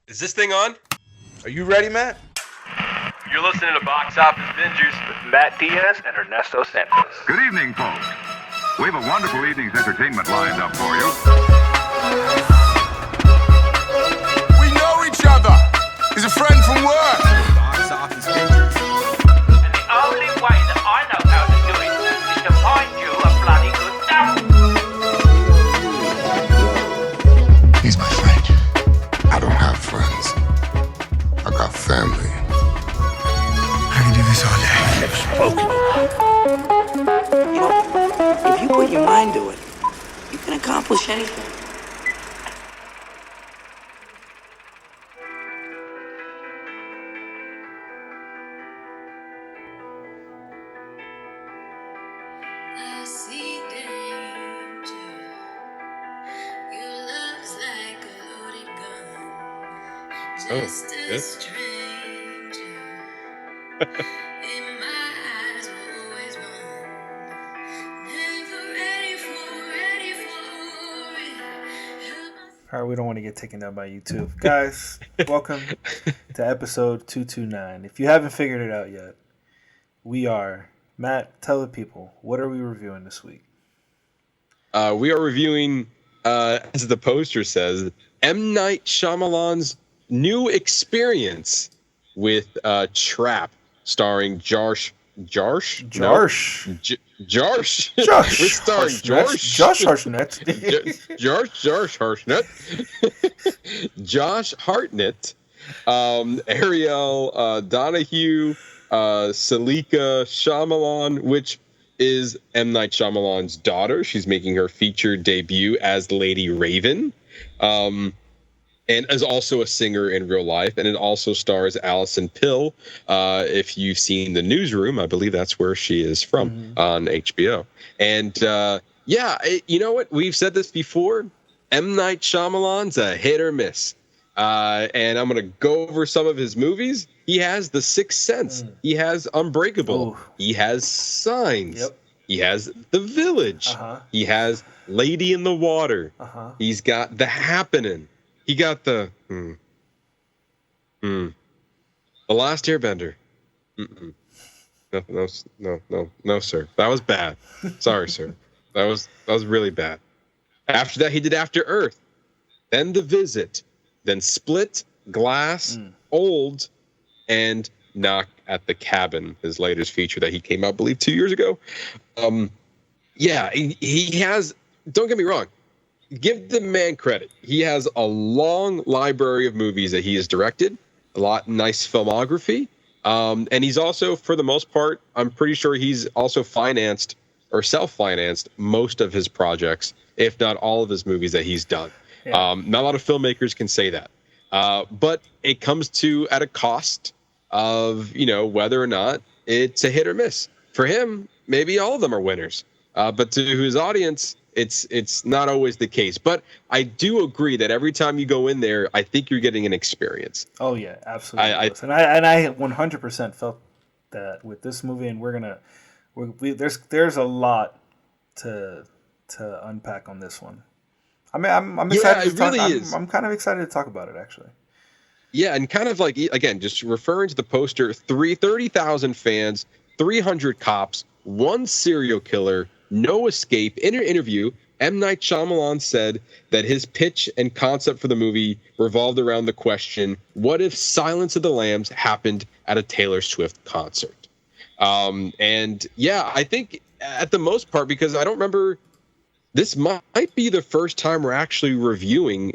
Is this thing on? Are you ready, Matt? You're listening to Box Office Bingers with Matt Diaz and Ernesto Santos. Good evening, folks. We have a wonderful evening's entertainment lined up for you. We know each other. He's a friend from work. Box Office Bingers. And the only way that I know how to do it is to find you a bloody good dump. He's my friend. I don't have friends. I got family. I can do this all day. You know, if you put your mind to it, you can accomplish anything. I see danger. Your love's like a loaded gun. Just a stranger. In my eyes, we're always one. Never ready for it. All right, we don't want to get taken down by YouTube. Guys, welcome to episode 229. If you haven't figured it out yet, we are... Matt, tell the people, what are we reviewing this week? We are reviewing, as the poster says, M. Night Shyamalan's new experience with Trap, starring Josh. Josh. We're starring Josh Hartnett. Josh Hartnett. Josh Hartnett. Ariel Donahue. Salika Shyamalan, which is M. Night Shyamalan's daughter. She's making her feature debut as Lady Raven, and is also a singer in real life. And it also stars Alison Pill. If you've seen The Newsroom, I believe that's where she is from on HBO. And you know what? We've said this before. M. Night Shyamalan's a hit or miss. And I'm going to go over some of his movies. He has The Sixth Sense. He has Unbreakable. Ooh. He has Signs. Yep. He has The Village. He has Lady in the Water. He's got The Happening. He got The Last Airbender. No, sir. That was bad. Sorry, sir. That was really bad. After that, he did After Earth. Then The Visit. Then Split, Glass, Old, and Knock at the Cabin, his latest feature that he came out, I believe, 2 years ago. He has, don't get me wrong, give the man credit. He has a long library of movies that he has directed, a lot nice filmography. And he's also, for the most part, I'm pretty sure he's also financed or self-financed most of his projects, if not all of his movies that he's done. Yeah. Not a lot of filmmakers can say that. But it comes at a cost of, whether or not it's a hit or miss. For him, maybe all of them are winners. But to his audience, it's not always the case. But I do agree that every time you go in there, I think you're getting an experience. Oh, yeah, absolutely. I 100% felt that with this movie, and there's a lot to unpack on this one. I mean, I'm excited to talk. I'm kind of excited to talk about it, actually. Yeah, and kind of like, again, just referring to the poster, 30,000 fans, 300 cops, one serial killer, no escape. In an interview, M. Night Shyamalan said that his pitch and concept for the movie revolved around the question, what if Silence of the Lambs happened at a Taylor Swift concert? I think at the most part, because I don't remember... This might be the first time we're actually reviewing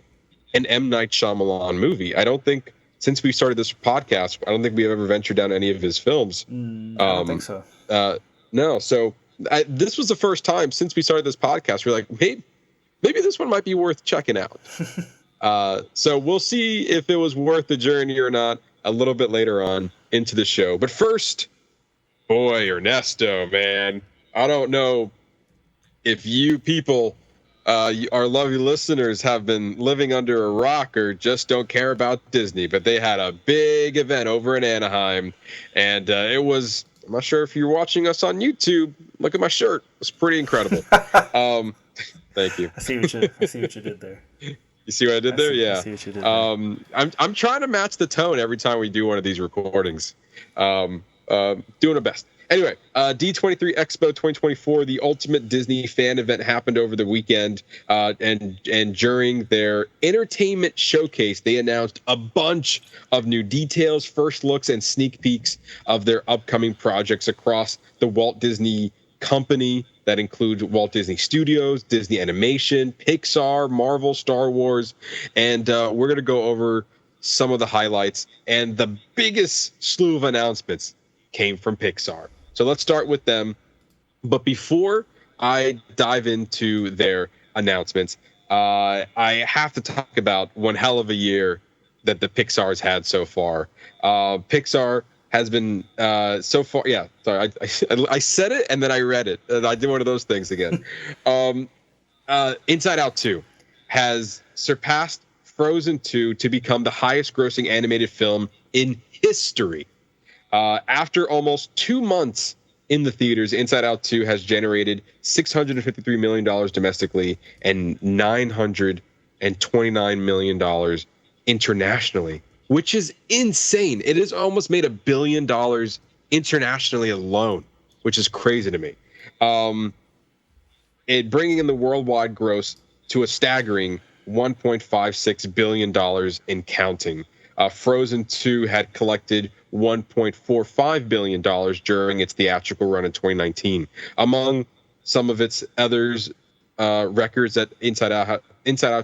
an M. Night Shyamalan movie. I don't think, since we started this podcast, I don't think we've ever ventured down any of his films. I don't think so. No, so this was the first time since we started this podcast. We're like, maybe this one might be worth checking out. So we'll see if it was worth the journey or not a little bit later on into the show. But first, boy, Ernesto, man, I don't know if you people, our lovely listeners, have been living under a rock or just don't care about Disney, but they had a big event over in Anaheim, and it was, I'm not sure if you're watching us on YouTube, look at my shirt. It's pretty incredible. Thank you. I see what you did there. You see what I did there? I Yeah. see what you did there. I'm trying to match the tone every time we do one of these recordings. Doing the best. Anyway, D23 Expo 2024, the ultimate Disney fan event, happened over the weekend, and during their entertainment showcase, they announced a bunch of new details, first looks, and sneak peeks of their upcoming projects across the Walt Disney Company. That includes Walt Disney Studios, Disney Animation, Pixar, Marvel, Star Wars, and we're going to go over some of the highlights. And the biggest slew of announcements came from Pixar. So let's start with them. But before I dive into their announcements, I have to talk about one hell of a year that the Pixar's had so far. Pixar has been so far. Yeah, sorry, I said it and then I read it. And I did one of those things again. Inside Out 2 has surpassed Frozen 2 to become the highest grossing animated film in history. After almost 2 months in the theaters, Inside Out 2 has generated $653 million domestically and $929 million internationally, which is insane. It has almost made $1 billion internationally alone, which is crazy to me. It bringing in the worldwide gross to a staggering $1.56 billion and counting. Frozen 2 had collected $1.45 billion during its theatrical run in 2019. Among some of its others records that Inside Out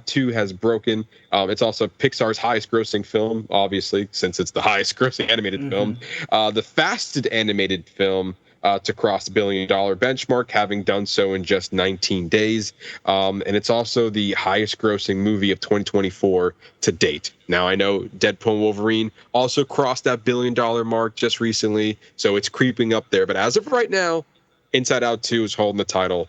2 has broken, it's also Pixar's highest grossing film, obviously, since it's the highest grossing animated film. The fastest animated film to cross the $1 billion benchmark, having done so in just 19 days. And it's also the highest grossing movie of 2024 to date. Now, I know Deadpool and Wolverine also crossed that $1 billion mark just recently, so it's creeping up there. But as of right now, Inside Out 2 is holding the title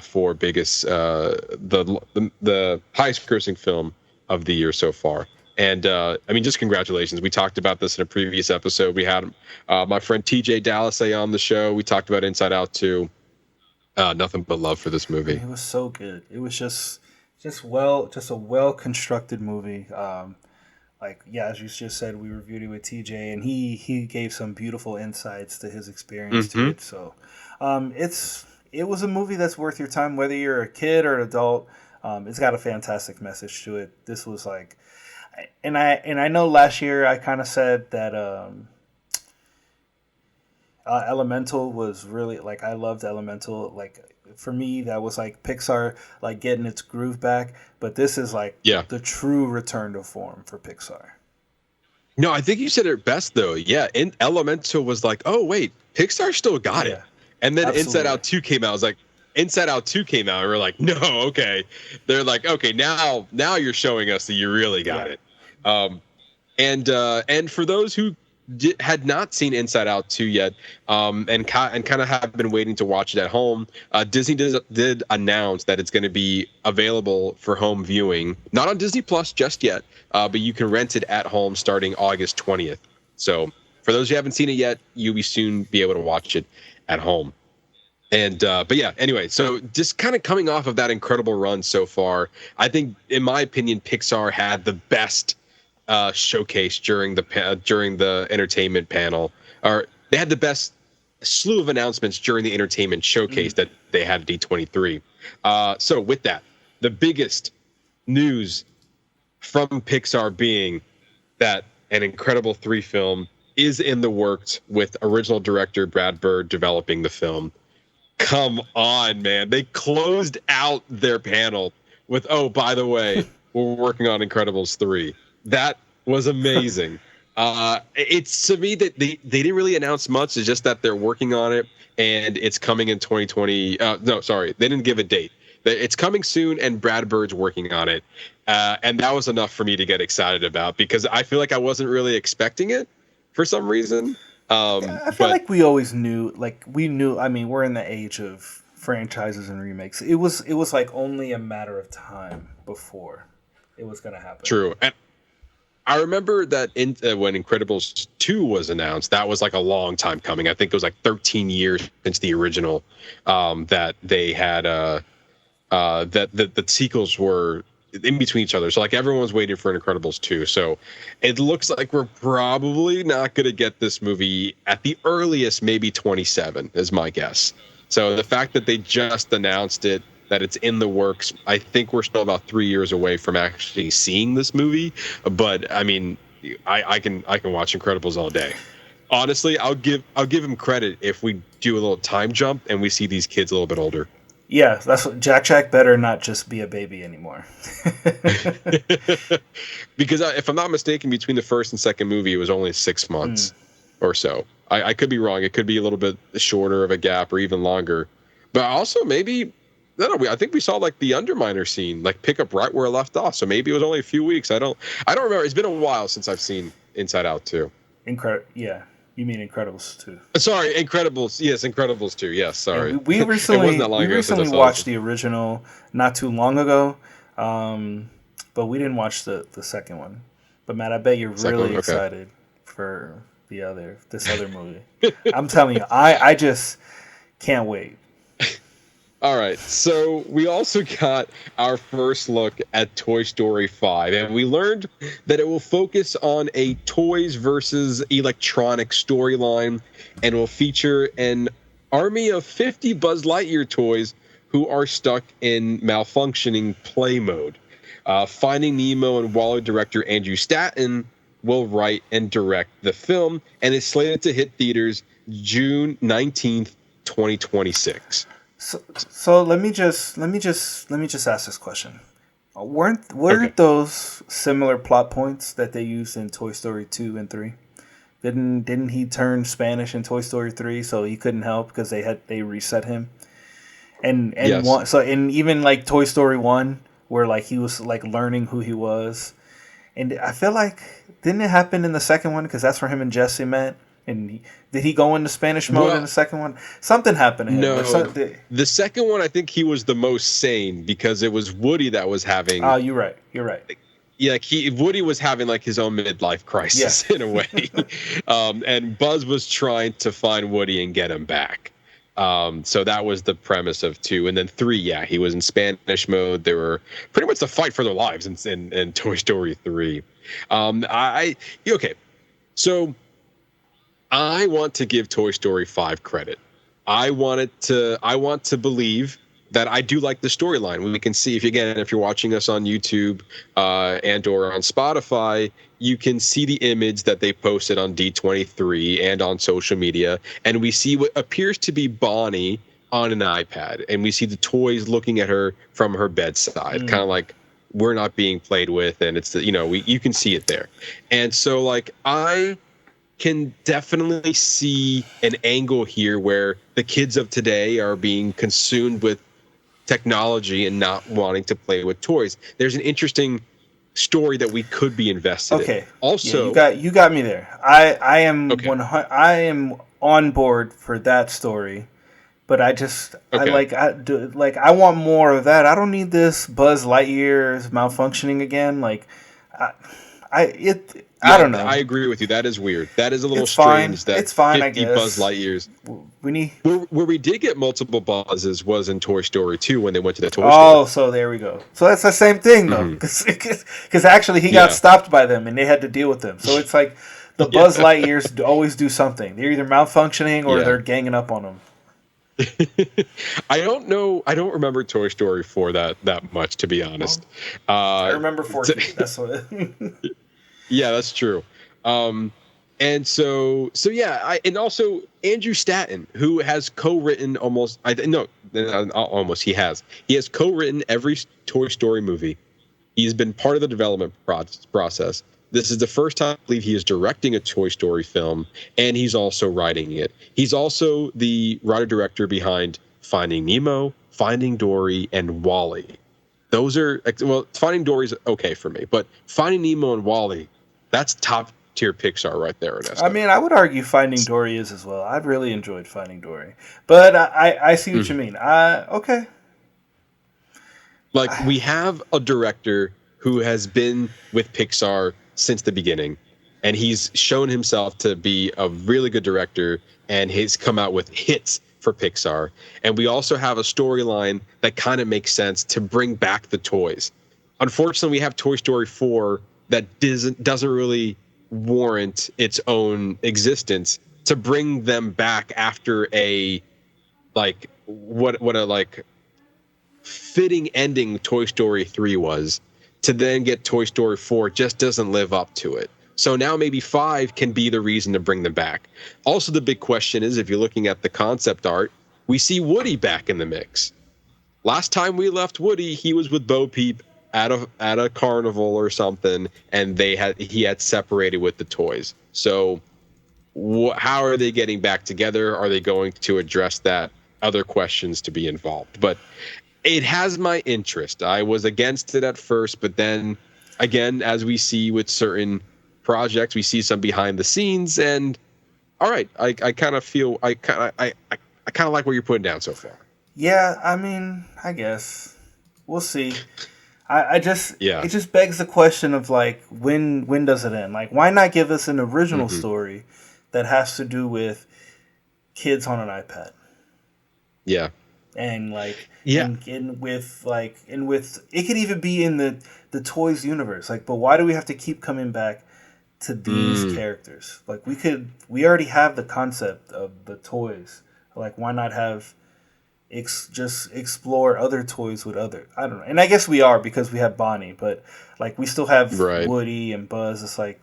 for biggest, the highest grossing film of the year so far. And I mean, just congratulations. We talked about this in a previous episode. We had my friend TJ Dallasay on the show. We talked about Inside Out 2. Nothing but love for this movie. It was so good. It was just a well constructed movie. As you just said, we reviewed it with TJ, and he gave some beautiful insights to his experience to it. So, it was a movie that's worth your time, whether you're a kid or an adult. It's got a fantastic message to it. This was like. And I know last year I kind of said that Elemental was really, like, I loved Elemental. Like, for me, that was like Pixar, like, getting its groove back. But this is like the true return to form for Pixar. No, I think you said it best though. Yeah, Elemental was like, oh wait, Pixar still got it. And then absolutely. Inside Out 2 came out. I was like, Inside Out 2 came out, and we're like, no, okay. They're like, okay, now you're showing us that you really got it. And for those who had not seen Inside Out 2 yet, and kind of have been waiting to watch it at home, Disney did announce that it's going to be available for home viewing, not on Disney Plus just yet, but you can rent it at home starting August 20th. So for those who haven't seen it yet, you'll be soon be able to watch it at home. And but yeah, anyway, so just kind of coming off of that incredible run so far, I think, in my opinion, Pixar had the best showcase during the entertainment panel, or they had the best slew of announcements during the entertainment showcase that they had at D23. So with that, the biggest news from Pixar being that an Incredible 3 film is in the works, with original director Brad Bird developing the film. Come on, man. They closed out their panel with, oh, by the way, we're working on Incredibles 3. That was amazing. It's, to me, that they didn't really announce much. It's just that they're working on it, and it's coming in 2020. No, sorry. They didn't give a date. It's coming soon, and Brad Bird's working on it. And that was enough for me to get excited about, because I feel like I wasn't really expecting it for some reason. I feel like we always knew, I mean, we're in the age of franchises and remakes. It was like only a matter of time before it was going to happen. True. And I remember that when Incredibles 2 was announced, that was like a long time coming. I think it was like 13 years since the original, that they had, that the sequels were in between each other. So like everyone's waiting for Incredibles 2. So it looks like we're probably not going to get this movie at the earliest, maybe 27 is my guess. So the fact that they just announced it, that it's in the works, I think we're still about 3 years away from actually seeing this movie. But I mean, I can watch Incredibles all day. Honestly, I'll give him credit if we do a little time jump and we see these kids a little bit older. Yeah, that's what Jack better not just be a baby anymore. Because if I'm not mistaken, between the first and second movie, it was only 6 months or so. I could be wrong. It could be a little bit shorter of a gap or even longer. But also maybe, I think we saw like the Underminer scene, like pick up right where it left off. So maybe it was only a few weeks. I don't remember. It's been a while since I've seen Inside Out 2. Yeah. You mean Incredibles 2? Sorry, Incredibles. Yes, Incredibles 2. Yes, sorry. Yeah, we recently watched the original not too long ago, but we didn't watch the second one. But Matt, I bet you're really excited for this other movie. I'm telling you, I just can't wait. All right, so we also got our first look at Toy Story 5, and we learned that it will focus on a toys versus electronic storyline, and will feature an army of 50 Buzz Lightyear toys who are stuck in malfunctioning play mode. Finding Nemo and WALL-E director Andrew Stanton will write and direct the film, and is slated to hit theaters June 19th, 2026. So let me just ask this question: weren't those similar plot points that they used in Toy Story 2 and 3? Didn't he turn Spanish in Toy Story 3, so he couldn't help because they reset him? And yes. Even like Toy Story 1, where like he was like learning who he was, and I feel like didn't it happen in the second one because that's where him and Jesse met? And did he go into Spanish mode in the second one? Something happened to him. No, the second one, I think he was the most sane because it was Woody that was having. Oh, you're right. Yeah, Woody was having like his own midlife crisis in a way, and Buzz was trying to find Woody and get him back. So that was the premise of 2, and then 3. Yeah, he was in Spanish mode. They were pretty much the fight for their lives in Toy Story 3. Okay, so. I want to give Toy Story 5 credit. I want to believe that I do like the storyline. We can see if you're watching us on YouTube and or on Spotify, you can see the image that they posted on D23 and on social media, and we see what appears to be Bonnie on an iPad, and we see the toys looking at her from her bedside, kind of like we're not being played with, and it's you can see it there, and so like I can definitely see an angle here where the kids of today are being consumed with technology and not wanting to play with toys. There's an interesting story that we could be invested in. Also, you got me there. I am I am on board for that story, but I want more of that. I don't need this Buzz Lightyear malfunctioning again. I don't know. I agree with you. That is weird. That is a little strange. That it's fine. 50 I guess. Buzz Lightyears. Where we did get multiple Buzzes was in Toy Story 2 when they went to the toy store. Oh, so there we go. So that's the same thing though, because actually he got stopped by them and they had to deal with them. So it's like the Buzz Lightyears always do something. They're either malfunctioning or they're ganging up on them. I don't know. I don't remember Toy Story 4 that much, to be honest. I remember 4. That's what. Yeah, that's true. And so yeah, and also Andrew Stanton, who has co-written he has co-written every Toy Story movie. He's been part of the development process. This is the first time I believe he is directing a Toy Story film, and he's also writing it. He's also the writer-director behind Finding Nemo, Finding Dory, and WALL-E. Those are, Finding Dory's okay for me, but Finding Nemo and WALL-E, that's top-tier Pixar right there, Ernesto. I mean, I would argue Finding Dory is as well. I've really enjoyed Finding Dory. But I see what you mean. Okay. Like, we have a director who has been with Pixar since the beginning, and he's shown himself to be a really good director, and he's come out with hits for Pixar. And we also have a storyline that kind of makes sense to bring back the toys. unfortunately, we have Toy Story 4 that doesn't really warrant its own existence to bring them back after a like what a like fitting ending Toy Story 3 was, to then get Toy Story 4 just doesn't live up to it. So now maybe 5 can be the reason to bring them back. Also, the big question is, if you're looking at the concept art, we see Woody back in the mix. Last time we left Woody, he was with Bo Peep at a carnival or something, and he had separated with the toys. So how are they getting back together? Are they going to address that? Other questions to be involved. But it has my interest. I was against it at first, but then again, as we see with certain projects, we see some behind the scenes, and all right, I kind of feel I kind of like what you're putting down so far. Yeah, I mean, I guess we'll see. It just begs the question of like when does it end? Like, why not give us an original story that has to do with kids on an iPad? Yeah. And like and with it could even be in the toys universe. Like, but why do we have to keep coming back to these characters? Like, we already have the concept of the toys. Like, why not have just explore other toys with other, I don't know. And I guess we are, because we have Bonnie, but like we still have Woody and Buzz. It's like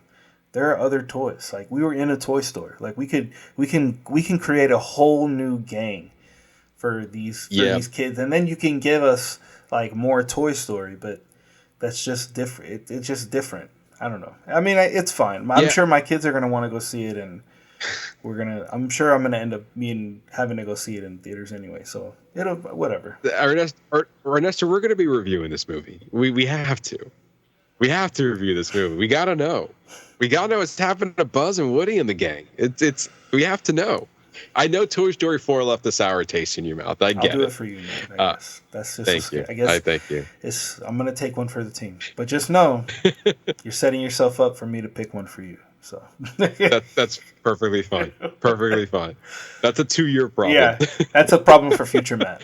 there are other toys. Like, we were in a toy store. Like, we can create a whole new gang for these kids, and then you can give us like more Toy Story, but that's just different. It's just different. I don't know. I mean, it's fine. I'm sure my kids are gonna want to go see it, and I'm sure I'm gonna end up having to go see it in theaters anyway. So it'll whatever. Ernesto, we're gonna be reviewing this movie. We have to. We have to review this movie. We gotta know. We gotta know what's happening to Buzz and Woody and the gang. We have to know. I know Toy Story 4 left a sour taste in your mouth. I get it. I'll do it for you, man. I guess. That's just thank you. I guess thank you. I'm going to take one for the team. But just know, you're setting yourself up for me to pick one for you. So that's perfectly fine. Perfectly fine. That's a 2-year problem. Yeah, that's a problem for future Matt.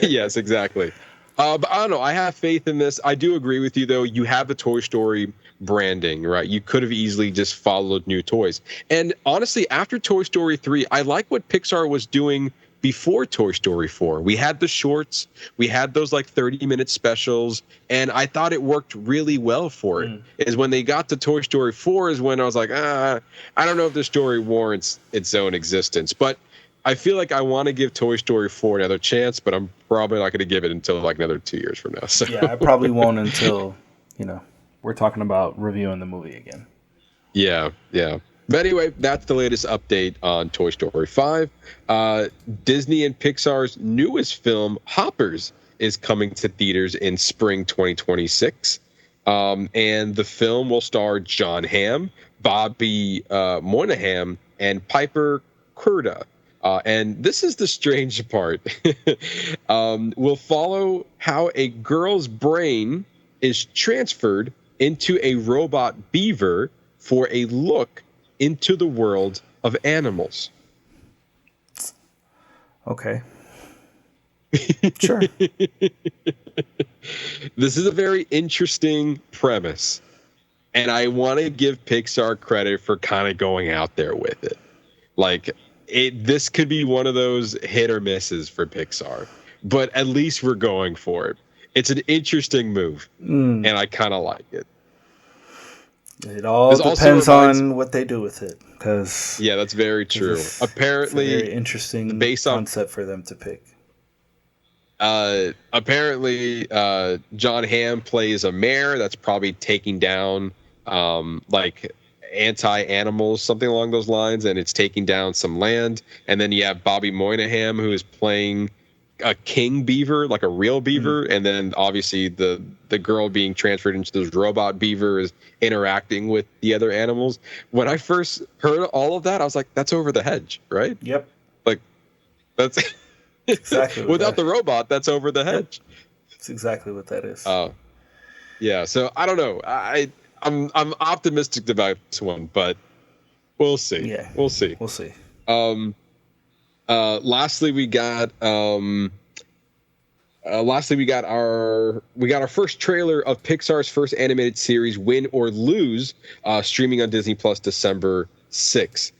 Yes, exactly. But I don't know. I have faith in this. I do agree with you, though. You have the Toy Story branding, right? You could have easily just followed new toys. And honestly, after Toy Story 3, I like what Pixar was doing before Toy Story 4. We had the shorts. We had those like 30-minute specials. And I thought it worked really well for it. Is when they got to Toy Story 4 is when I was like, I don't know if this story warrants its own existence. But I feel like I want to give Toy Story 4 another chance, but I'm probably not going to give it until like another 2 years from now. So. Yeah, I probably won't until, we're talking about reviewing the movie again. Yeah. But anyway, that's the latest update on Toy Story 5. Disney and Pixar's newest film, Hoppers, is coming to theaters in spring 2026. And the film will star John Hamm, Bobby Moynihan, and Piper Curda. And this is the strange part. We'll follow how a girl's brain is transferred into a robot beaver for a look into the world of animals. Okay. Sure. This is a very interesting premise, and I want to give Pixar credit for kind of going out there with it. Like, this could be one of those hit or misses for Pixar, but at least we're going for it. It's an interesting move, and I kind of like it. It all depends on what they do with it, because that's very true. Apparently, it's a very interesting concept for them to pick. Apparently, John Hamm plays a mayor that's probably taking down like anti-animals, something along those lines, and it's taking down some land. And then you have Bobby Moynihan, who is playing a king beaver, like a real beaver, and then obviously the girl being transferred into this robot beaver is interacting with the other animals. When I first heard all of that, I was like, that's Over the Hedge, right? Yep. Like, that's exactly without the robot, that's Over the Hedge. That's exactly what that is. Yeah, so I don't know. I'm optimistic about this one, but we'll see. Yeah. We'll see. Lastly, we got Lastly, we got our first trailer of Pixar's first animated series, Win or Lose, streaming on Disney Plus December 6th.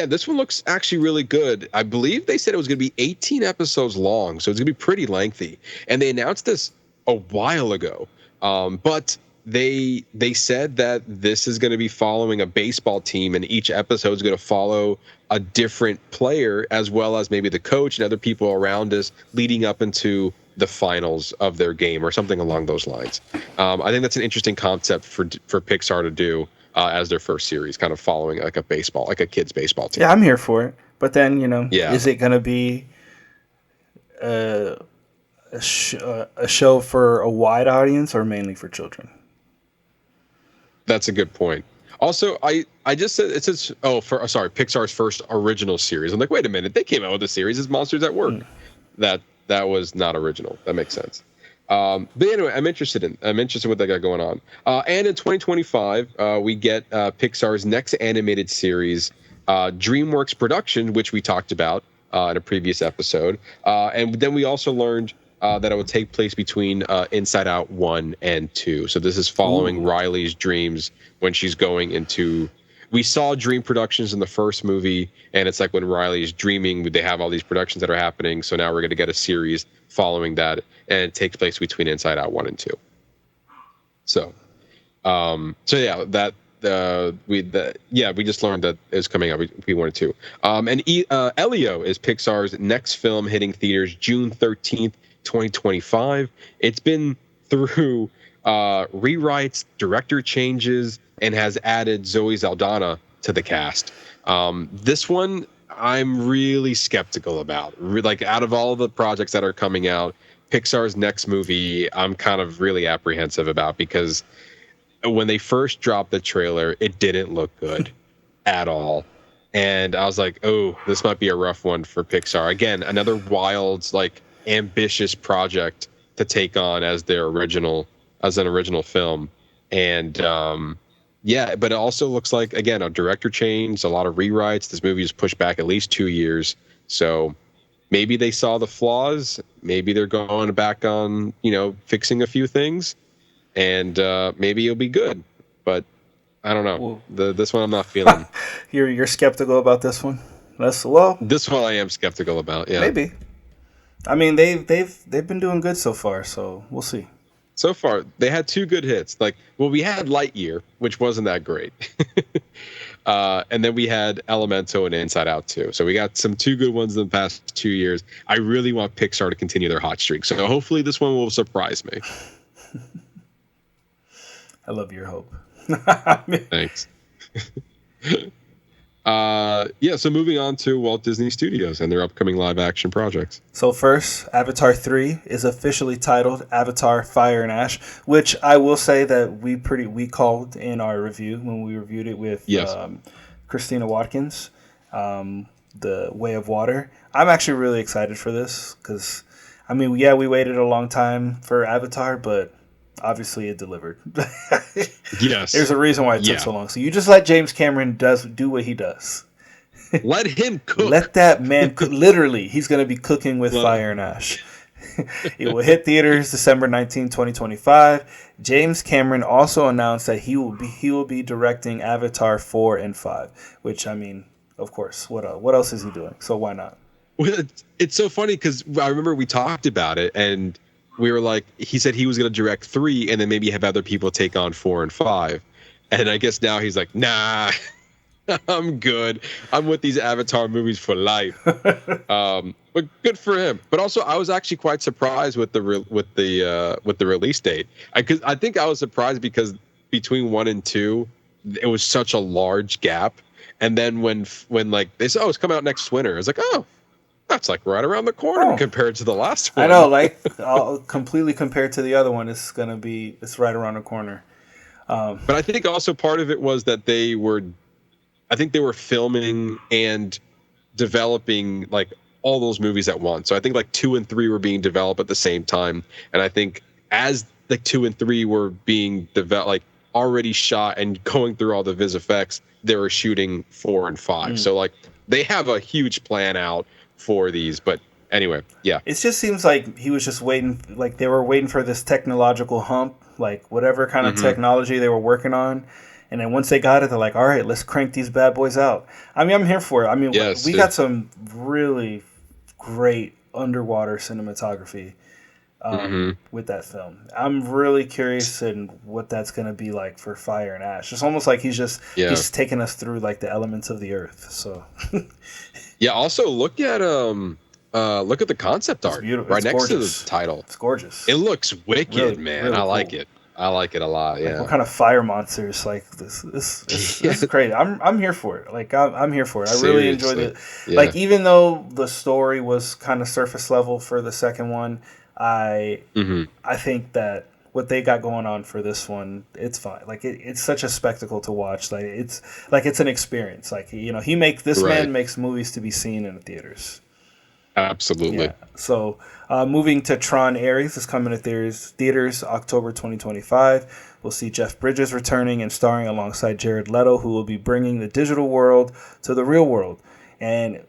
This one looks actually really good. I believe they said it was going to be 18 episodes long, so it's going to be pretty lengthy. And they announced this a while ago, but they said that this is going to be following a baseball team, and each episode is going to follow a different player, as well as maybe the coach and other people around us, leading up into the finals of their game or something along those lines. I think that's an interesting concept for Pixar to do as their first series, kind of following like a kid's baseball team. Yeah, I'm here for it. But then, is it going to be a show for a wide audience or mainly for children? That's a good point. Also, I just said it says Pixar's first original series. I'm like, wait a minute, they came out with a series. It's Monsters at Work. That was not original. That makes sense. But anyway, I'm interested in what they got going on. And in 2025, we get Pixar's next animated series, DreamWorks production, which we talked about in a previous episode. And then we also learned that it would take place between Inside Out 1 and 2. So this is following Riley's dreams when she's going into... We saw Dream Productions in the first movie, and it's like when Riley's dreaming, they have all these productions that are happening. So now we're going to get a series following that, and it takes place between Inside Out 1 and 2. We just learned that it's coming out between 1 and 2. Elio is Pixar's next film, hitting theaters June 13th, 2025. It's been through rewrites, director changes, and has added Zoe Saldana to the cast. This one I'm really skeptical about. Like, out of all the projects that are coming out, Pixar's next movie I'm kind of really apprehensive about, because when they first dropped the trailer, it didn't look good at all. And I was like, oh, this might be a rough one for Pixar. Again, another wild, like, ambitious project to take on as an original film. And but it also looks like, again, a director change, a lot of rewrites. This movie is pushed back at least 2 years. So maybe they saw the flaws. Maybe they're going back on, fixing a few things, and maybe it'll be good. But I don't know. This one I'm not feeling. You're skeptical about this one? This one I am skeptical about. Yeah, maybe. I mean, they've been doing good so far, so we'll see. So far, they had 2 good hits. We had Lightyear, which wasn't that great. And then we had Elemental and Inside Out 2. So we got 2 good ones in the past 2 years. I really want Pixar to continue their hot streak. So hopefully this one will surprise me. I love your hope. Thanks. So moving on to Walt Disney Studios and their upcoming live action projects. So first, Avatar 3 is officially titled Avatar Fire and Ash, which I will say that we called in our review when we reviewed it with Christina Watkins, The Way of Water. I'm actually really excited for this because, we waited a long time for Avatar, but obviously it delivered. Yes. There's a reason why it took so long. So you just let James Cameron do what he does. Let him cook. Let that man cook. Literally, he's going to be cooking with fire and ash. It will hit theaters December 19, 2025. James Cameron also announced that he will be directing Avatar 4 and 5, which, of course, what else is he doing? So why not? Well, it's so funny because I remember we talked about it, and we were like, he said he was going to direct 3 and then maybe have other people take on 4 and 5. And I guess now he's like, nah, I'm good. I'm with these Avatar movies for life. But good for him. But also, I was actually quite surprised with the release date. I think I was surprised because between 1 and 2, it was such a large gap. And then when like they said, oh, it's coming out next winter, I was like, oh, that's like right around the corner compared to the last one. I know, like completely compared to the other one, it's right around the corner. But I think also part of it was that they were filming and developing like all those movies at once. So I think like 2 and 3 were being developed at the same time. And I think as like 2 and 3 were being developed, like already shot and going through all the vis effects, they were shooting 4 and 5. So like they have a huge plan out for these, but anyway, yeah. It just seems like he was just waiting, like they were waiting for this technological hump, like whatever kind of technology they were working on. And then once they got it, they're like, all right, let's crank these bad boys out. I mean, I'm here for it. I mean, we got some really great underwater cinematography with that film. I'm really curious in what that's going to be like for Fire and Ash. It's almost like he's taking us through like the elements of the earth. So yeah. Also, look at the concept art right next to the title. It's gorgeous. It looks wicked, really, man. Really I like it. I like it a lot. Yeah. Like what kind of fire monsters? Like this is great. I'm here for it. Like I'm here for it. I really enjoyed it. Yeah. Like even though the story was kind of surface level for the second one, I think that what they got going on for this one, it's fine. Like it's such a spectacle to watch. Like it's an experience. Like man makes movies to be seen in the theaters. Absolutely. Yeah. So, moving to Tron Ares is coming to theaters October 2025. We'll see Jeff Bridges returning and starring alongside Jared Leto, who will be bringing the digital world to the real world. And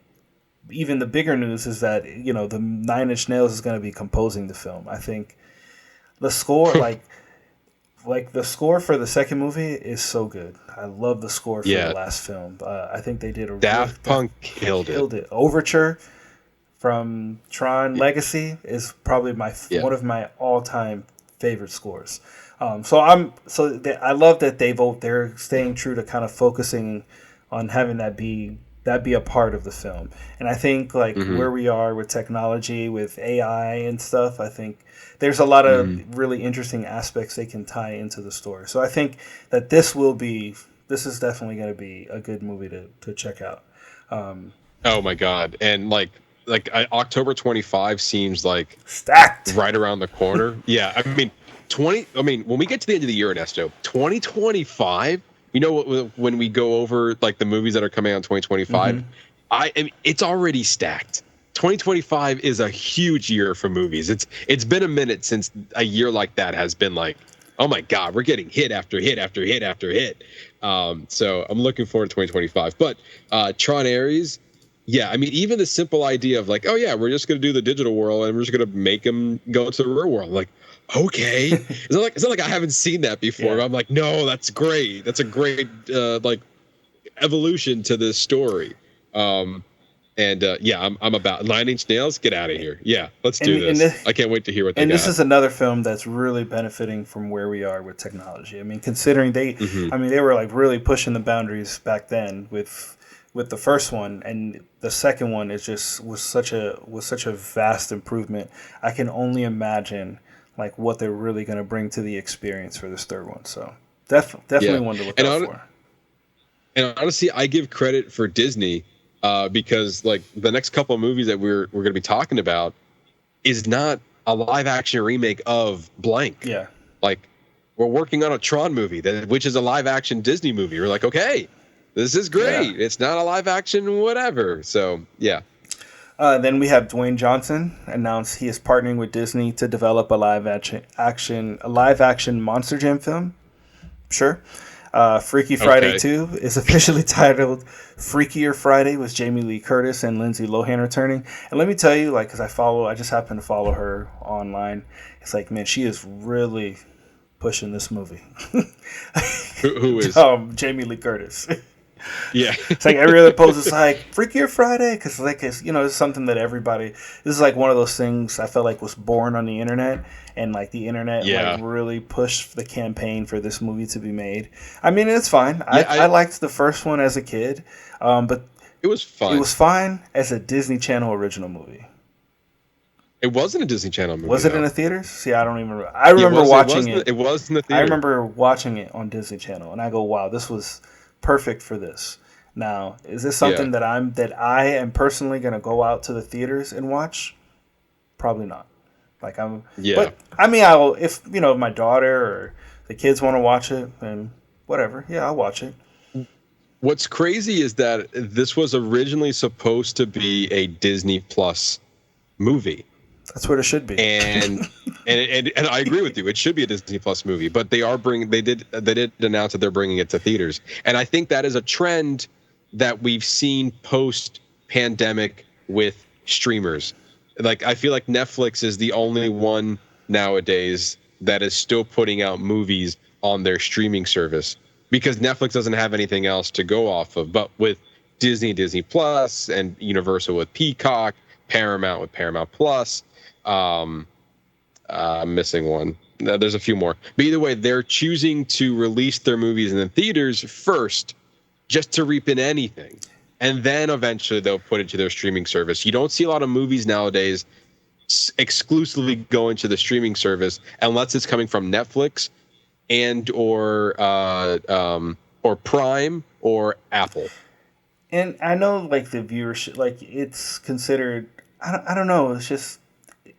even the bigger news is that, the Nine Inch Nails is going to be composing the film. I think the score, like the score for the second movie is so good. I love the score for the last film. I think they did a Daft Punk killed it. Overture from Tron Legacy is probably one of my all-time favorite scores. I love that they're staying true to kind of focusing on having that be a part of the film. And I think where we are with technology, with AI and stuff, I think there's a lot of really interesting aspects they can tie into the story. So I think that this is definitely going to be a good movie to check out. Oh my God. And October 25 seems like stacked right around the corner. Yeah, I mean, when we get to the end of the year, Ernesto, 2025. When we go over like the movies that are coming out in 2025, it's already stacked. 2025 is a huge year for movies. It's been a minute since a year like that has been like, oh my God, we're getting hit after hit after hit after hit. So I'm looking forward to 2025. But Tron Ares. Yeah, I mean, even the simple idea of like, oh yeah, we're just going to do the digital world and we're just going to make them go to the real world. Like, okay, it's not like I haven't seen that before. Yeah. I'm like, no, that's great. That's a great evolution to this story. I'm about Nine Inch Nails. Get out of here. Yeah, let's do this. I can't wait to hear what they got. And this is another film that's really benefiting from where we are with technology. I mean, considering they were like really pushing the boundaries back then with the first one, and the second one was such a vast improvement. I can only imagine like what they're really going to bring to the experience for this third one. So definitely one to look out for. And honestly, I give credit for Disney because like the next couple of movies that we're going to be talking about is not a live action remake of blank. Yeah, like we're working on a Tron movie which is a live action Disney movie. We're like, okay. This is great. Yeah. It's not a live action whatever. So, yeah. Then we have Dwayne Johnson announced he is partnering with Disney to develop a live action Monster Jam film. Sure. Freaky Friday 2 is officially titled Freakier Friday with Jamie Lee Curtis and Lindsay Lohan returning. And let me tell you, like, because I just happen to follow her online. It's like, man, she is really pushing this movie. Who is? Jamie Lee Curtis. Yeah. It's like every other post is like Freakier Friday because it's something that everybody. This is like one of those things I felt like was born on the internet, and like the internet like really pushed the campaign for this movie to be made. I mean, it's fine. I liked the first one as a kid, but it was fine. It was fine as a Disney Channel original movie. It wasn't a Disney Channel movie. Was it in the theaters? See, I don't even remember. I remember watching it. It was in the theater. I remember watching it on Disney Channel, and I go, "Wow, this was perfect for this." Now, is this something that I am personally going to go out to the theaters and watch? Probably not. Like but I mean, if my daughter or the kids want to watch it, then whatever. Yeah, I'll watch it. What's crazy is that this was originally supposed to be a Disney Plus movie. That's what it should be. And I agree with you. It should be a Disney Plus movie, but they did announce that they're bringing it to theaters. And I think that is a trend that we've seen post pandemic with streamers. Like, I feel like Netflix is the only one nowadays that is still putting out movies on their streaming service, because Netflix doesn't have anything else to go off of. But with Disney Plus, and Universal with Peacock, Paramount with Paramount Plus, I'm missing one. No, there's a few more. But either way, they're choosing to release their movies in the theaters first, just to reap in anything. And then eventually they'll put it to their streaming service. You don't see a lot of movies nowadays exclusively going to the streaming service unless it's coming from Netflix and or Prime or Apple. And I know, like, the viewership, like, it's considered. I don't know. It's just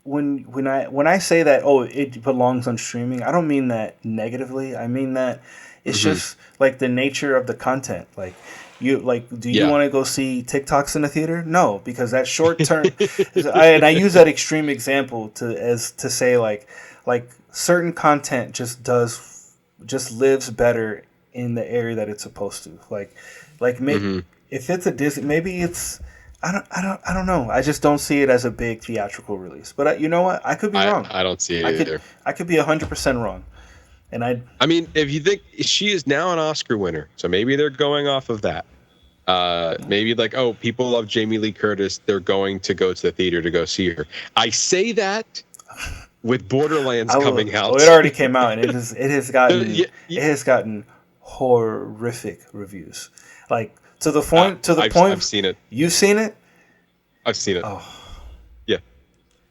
when I say that, oh, it belongs on streaming, I don't mean that negatively. I mean that it's just like the nature of the content. Like, do you want to go see TikToks in the theater? No, because that short term. And I use that extreme example to say like certain content just lives better in the area that it's supposed to. Like maybe if it's a Disney, maybe it's. I don't know. I just don't see it as a big theatrical release. But you know what? I could be wrong. I don't see it either. I could be 100% wrong. And I mean, if you think she is now an Oscar winner, so maybe they're going off of that. Maybe like, oh, people love Jamie Lee Curtis, they're going to go to the theater to go see her. I say that with Borderlands coming out. Oh, it already came out, and it has gotten horrific reviews. Like to the point. I've seen it. You've seen it? I've seen it. Oh, yeah,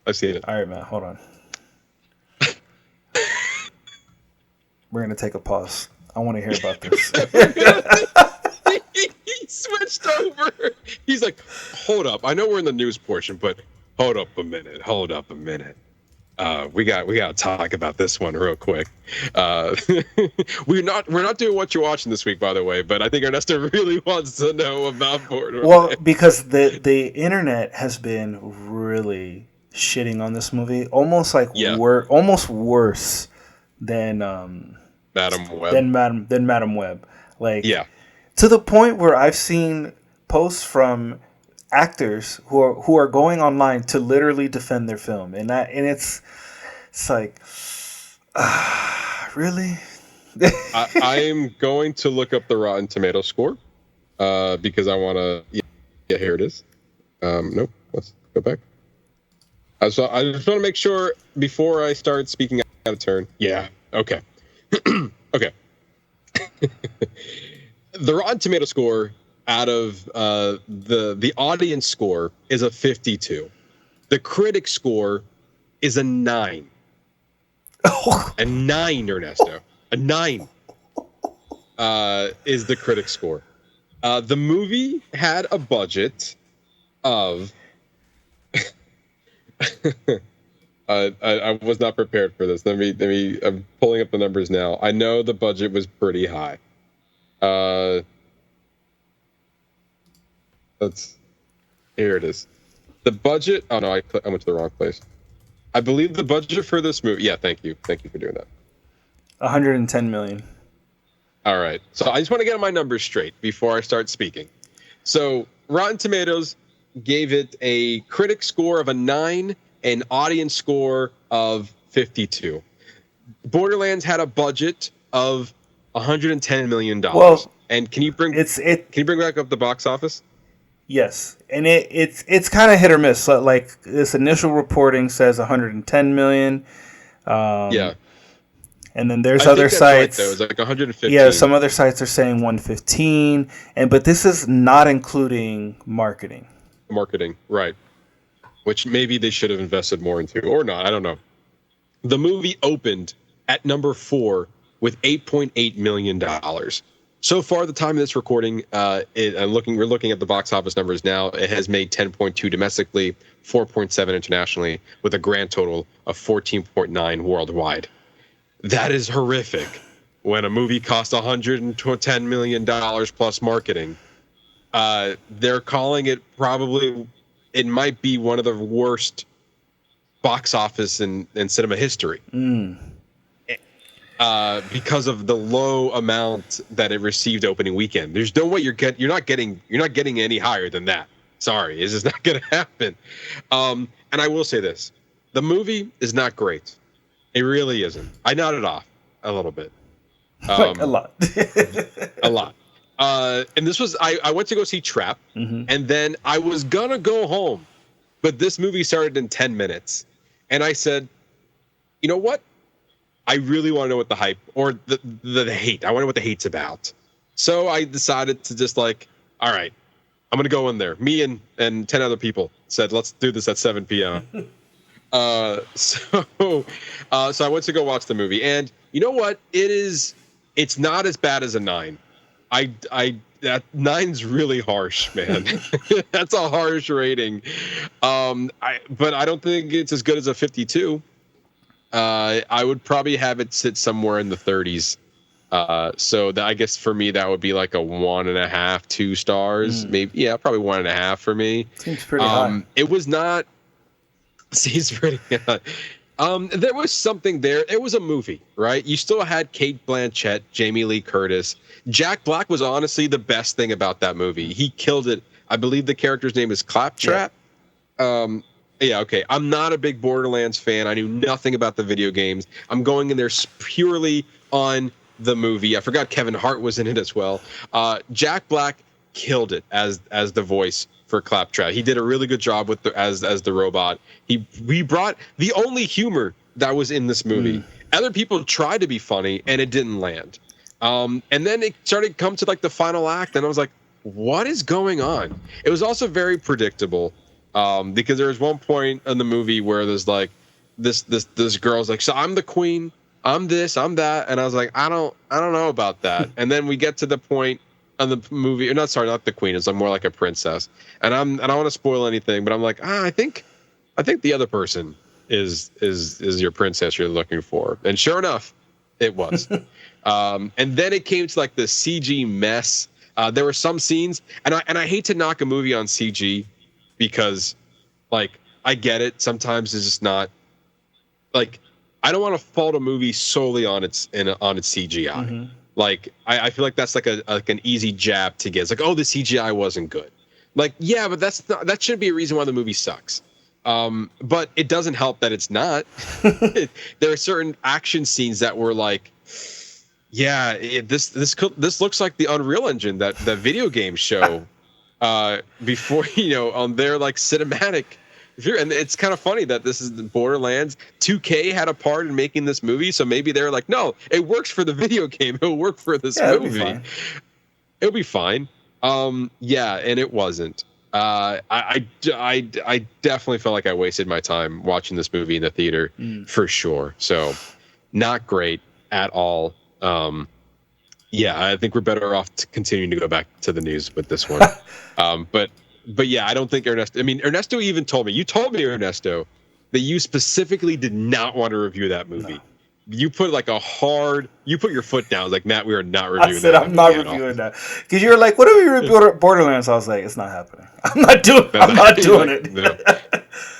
I've seen it. All right, man. Hold on. We're gonna take a pause. I want to hear about this. He switched over. He's like, hold up. I know we're in the news portion, but hold up a minute. We got to talk about this one real quick. We're not doing what you're watching this week, by the way, but I think Ernesto really wants to know about Borderlands. Well, because the internet has been really shitting on this movie, almost like almost worse than Madam Web. Than Madam Web. Like, yeah. To the point where I've seen posts from actors who are going online to literally defend their film, and it's like, really. I am going to look up the Rotten Tomato score because I want to. Yeah, here it is. Nope. Let's go back. So I just want to make sure before I start speaking out of turn. Yeah. Okay. Okay. The Rotten Tomato score out of the audience score is a 52. The critic score is a 9. A 9, Ernesto. A 9 is the critic score. The movie had a budget of. I was not prepared for this. Let me. I'm pulling up the numbers now. I know the budget was pretty high. Here it is. The budget. Oh no, I went to the wrong place. I believe the budget for this movie. Yeah, thank you for doing that. 110 million. All right. So I just want to get my numbers straight before I start speaking. So Rotten Tomatoes gave it a critic score of a 9, an audience score of 52. Borderlands had a budget of $110 million. Well, and can you bring back up the box office? Yes, and it's kind of hit or miss. Like this initial reporting says 110 million. Yeah. And then there's other sites. Right, though. It's like 115. Yeah, some other sites are saying 115, but this is not including marketing. Marketing, right? Which maybe they should have invested more into, or not. I don't know. The movie opened at number 4 with $8.8 million. So far, the time of this recording, we're looking at the box office numbers now. It has made 10.2 domestically, 4.7 internationally, with a grand total of 14.9 worldwide. That is horrific. When a movie costs $110 million plus marketing, they're calling it it might be one of the worst box office in cinema history. Because of the low amount that it received opening weekend. There's no way you're not getting any higher than that. Sorry, it's just not going to happen. And I will say this. The movie is not great. It really isn't. I nodded off a little bit. Like a lot. A lot. And this was, I went to go see Trap, and then I was going to go home. But this movie started in 10 minutes. And I said, you know what? I really want to know what the hype or the hate. I want to know what the hate's about. So I decided to just like, all right, I'm going to go in there. Me and 10 other people said, let's do this at 7 p.m. So I went to go watch the movie. And you know what? It's not as bad as a 9. That 9's really harsh, man. That's a harsh rating. But I don't think it's as good as a 52. I would probably have it sit somewhere in the 30s. So that, I guess for me, that would be like a 1.5, 2 stars, maybe. Yeah, probably 1.5 for me. Seems pretty high. It was not. Seems pretty high. There was something there. It was a movie, right? You still had Cate Blanchett, Jamie Lee Curtis. Jack Black was honestly the best thing about that movie. He killed it. I believe the character's name is Claptrap. Yeah, okay. I'm not a big Borderlands fan. I knew nothing about the video games. I'm going in there purely on the movie. I forgot Kevin Hart was in it as well. Jack Black killed it as the voice for Claptrap. He did a really good job with as the robot. He brought the only humor that was in this movie. Other people tried to be funny and it didn't land. And then it started to come to like the final act and I was like, what is going on? It was also very predictable. Because there was one point in the movie where there's like this girl's like, so I'm the queen, I'm this, I'm that, and I was like, I don't know about that. And then we get to the point on the movie, or not the queen, it's like more like a princess. And I don't want to spoil anything, but I'm like, I think the other person is your princess you're looking for. And sure enough, it was. And then it came to like the CG mess. There were some scenes, and I hate to knock a movie on CG. Because, like, I get it. Sometimes it's just not like I don't want to fault a movie solely on its CGI. Like, I feel like that's like an easy jab to get. It's like, oh, the CGI wasn't good. Like, yeah, but that shouldn't be a reason why the movie sucks. But it doesn't help that it's not. There are certain action scenes that were like, yeah, this looks like the Unreal Engine that video games show. Before on their like cinematic, and it's kind of funny that this is the Borderlands. 2K had a part in making this movie, so maybe they're like, no, it works for the video game. It'll work for this movie. It'll be fine. Yeah, and it wasn't. I definitely felt like I wasted my time watching this movie in the theater for sure. So, not great at all. Yeah, I think we're better off continuing to go back to the news with this one. But yeah, I don't think Ernesto. I mean, Ernesto even told me. You told me, Ernesto, that you specifically did not want to review that movie. No. You put like you put your foot down. Like, Matt, we are not reviewing that. I said I'm not reviewing that because you were like, "What if we review Borderlands?" I was like, "It's not happening. I'm not doing it." No.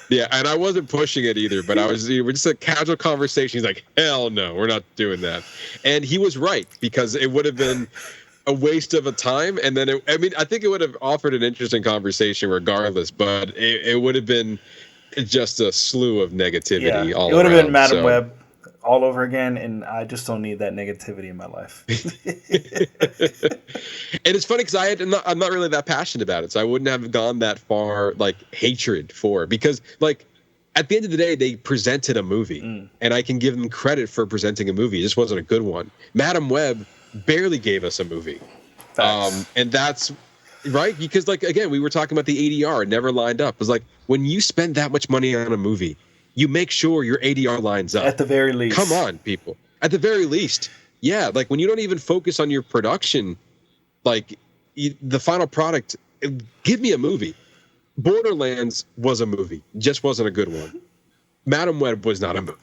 Yeah, and I wasn't pushing it either, but we're just a casual conversation. He's like, hell no, we're not doing that. And he was right, because it would have been a waste of a time. And then, I think it would have offered an interesting conversation regardless, but it would have been just a slew of negativity all around. It would have been Madam Web all over again, and I just don't need that negativity in my life. And it's funny because I'm not really that passionate about it, so I wouldn't have gone that far, like, hatred for it, because, like, at the end of the day, they presented a movie, and I can give them credit for presenting a movie. It just wasn't a good one. Madam Web barely gave us a movie, and that's right, because, like, again, we were talking about the ADR, it never lined up. It was like, when you spend that much money on a movie, you make sure your ADR lines up. At the very least. Come on, people. At the very least. Yeah, like when you don't even focus on your production, like the final product, give me a movie. Borderlands was a movie. Just wasn't a good one. Madam Web was not a movie.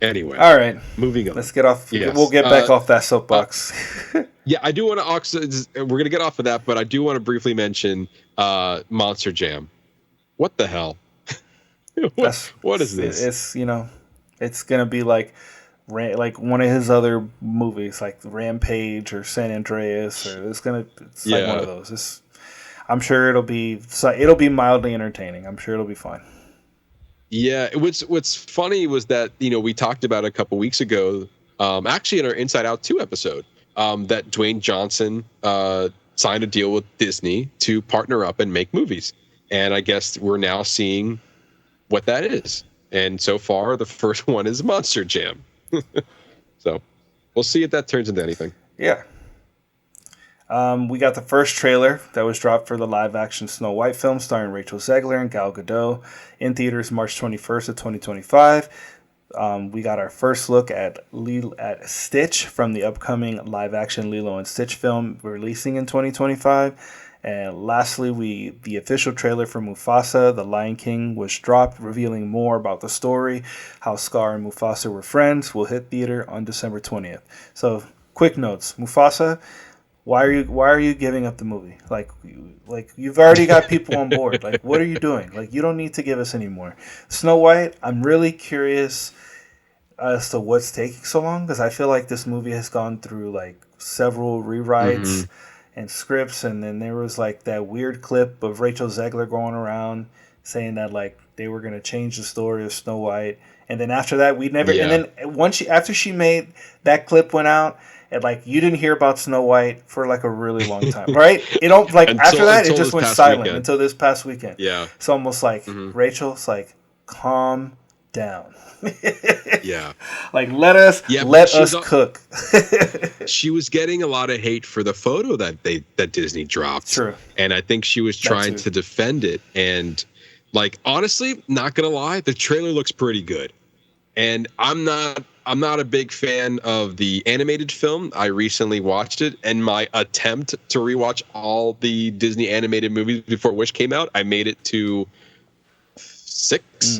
Anyway. All right. Moving on. Let's get off. Yes. We'll get back off that soapbox. Yeah, I do want to. We're going to get off of that, but I do want to briefly mention Monster Jam. What the hell? What is this? It's it's gonna be like like one of his other movies, like Rampage or San Andreas, or it's like one of those. I'm sure it'll be mildly entertaining. I'm sure it'll be fine. Yeah, what's funny was that we talked about a couple weeks ago, actually in our Inside Out 2 episode, that Dwayne Johnson signed a deal with Disney to partner up and make movies, and I guess we're now seeing what that is. And so far, the first one is Monster Jam. So we'll see if that turns into anything. Yeah. We got the first trailer that was dropped for the live-action Snow White film starring Rachel Zegler and Gal Gadot in theaters March 21st of 2025. We got our first look at Stitch from the upcoming live-action Lilo and Stitch film releasing in 2025. And lastly, the official trailer for Mufasa, The Lion King, was dropped, revealing more about the story, how Scar and Mufasa were friends, will hit theater on December 20th. So, quick notes. Mufasa, why are you giving up the movie? Like you've already got people on board. Like, what are you doing? Like, you don't need to give us any more. Snow White, I'm really curious as to what's taking so long, because I feel like this movie has gone through like several rewrites and scripts, and then there was like that weird clip of Rachel Zegler going around saying that like they were going to change the story of Snow White, and then after that we never and then after she made that clip went out, and like you didn't hear about Snow White for like a really long time, right? It don't like after that it just went silent until this past weekend. Yeah, it's almost like Rachel's like, calm down. Yeah, like let us cook. She was getting a lot of hate for the photo that Disney dropped. True. And I think she was trying to defend it. And like, honestly, not gonna lie, the trailer looks pretty good. And I'm not a big fan of the animated film. I recently watched it, and my attempt to rewatch all the Disney animated movies before Wish came out, I made it to 6.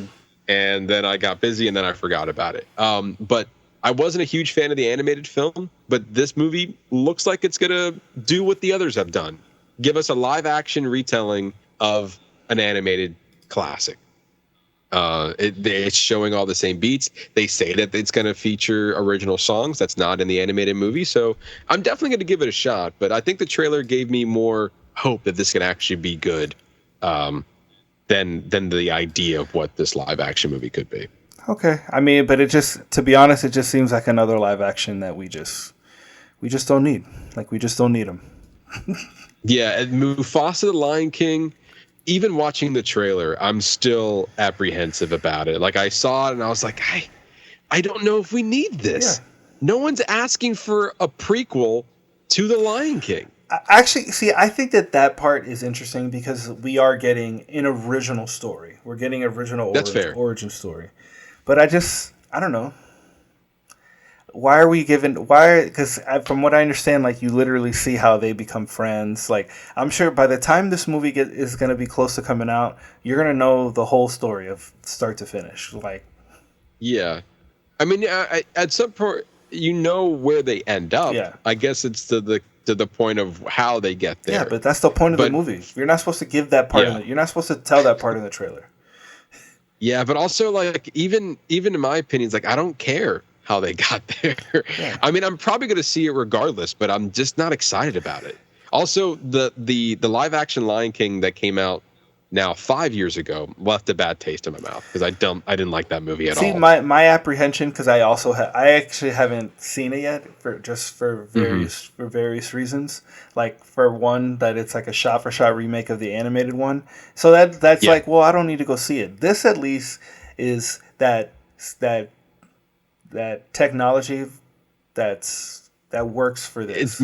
And then I got busy, and then I forgot about it. But I wasn't a huge fan of the animated film, but this movie looks like it's going to do what the others have done. Give us a live-action retelling of an animated classic. It's showing all the same beats. They say that it's going to feature original songs. That's not in the animated movie. So I'm definitely going to give it a shot. But I think the trailer gave me more hope that this can actually be good. Than the idea of what this live action movie could be. Okay, I mean, but to be honest, it just seems like another live action that we just don't need. Like, we just don't need them. Yeah, and Mufasa, the Lion King. Even watching the trailer, I'm still apprehensive about it. Like, I saw it and I was like, I don't know if we need this. Yeah. No one's asking for a prequel to the Lion King. Actually, see, I think that part is interesting because we are getting an original story. We're getting original origin story. But I don't know. Why are we because from what I understand, like, you literally see how they become friends. Like, I'm sure by the time this movie is going to be close to coming out, you're going to know the whole story of start to finish. Like, yeah. I mean, at some point, where they end up. Yeah. I guess it's to the point of how they get there. Yeah, but that's the point of the movie. You're not supposed to give that part of it. You're not supposed to tell that part in the trailer. Yeah, but also, like, even in my opinion, it's like, I don't care how they got there. Yeah. I mean, I'm probably going to see it regardless, but I'm just not excited about it. Also, the live action Lion King that came out now 5 years ago left a bad taste in my mouth because I didn't like that movie at all. See, my apprehension, because I actually haven't seen it yet for various reasons. Like, for one, that it's like a shot for shot remake of the animated one. So that's like, well, I don't need to go see it. This at least is that technology that works for this.